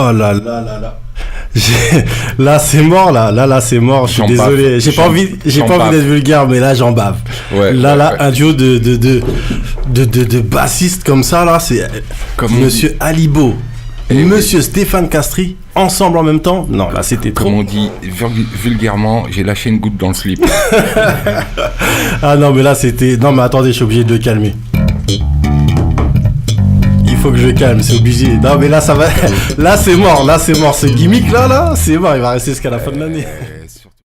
Oh là là là là. Là c'est mort là c'est mort, je suis désolé, j'ai pas envie d'être vulgaire, mais là j'en bave. Ouais, un duo de bassistes comme ça là, c'est comme Monsieur Alibo et Monsieur Stéphane Castries ensemble en même temps. Non là c'était trop. Comme on dit vulgairement, j'ai lâché une goutte dans le slip. Ah non mais là c'était, non mais attendez, je suis obligé de le calmer. Il faut que je calme, c'est obligé. Non mais là ça va, là c'est mort, ce gimmick là, c'est mort, il va rester jusqu'à la fin de l'année.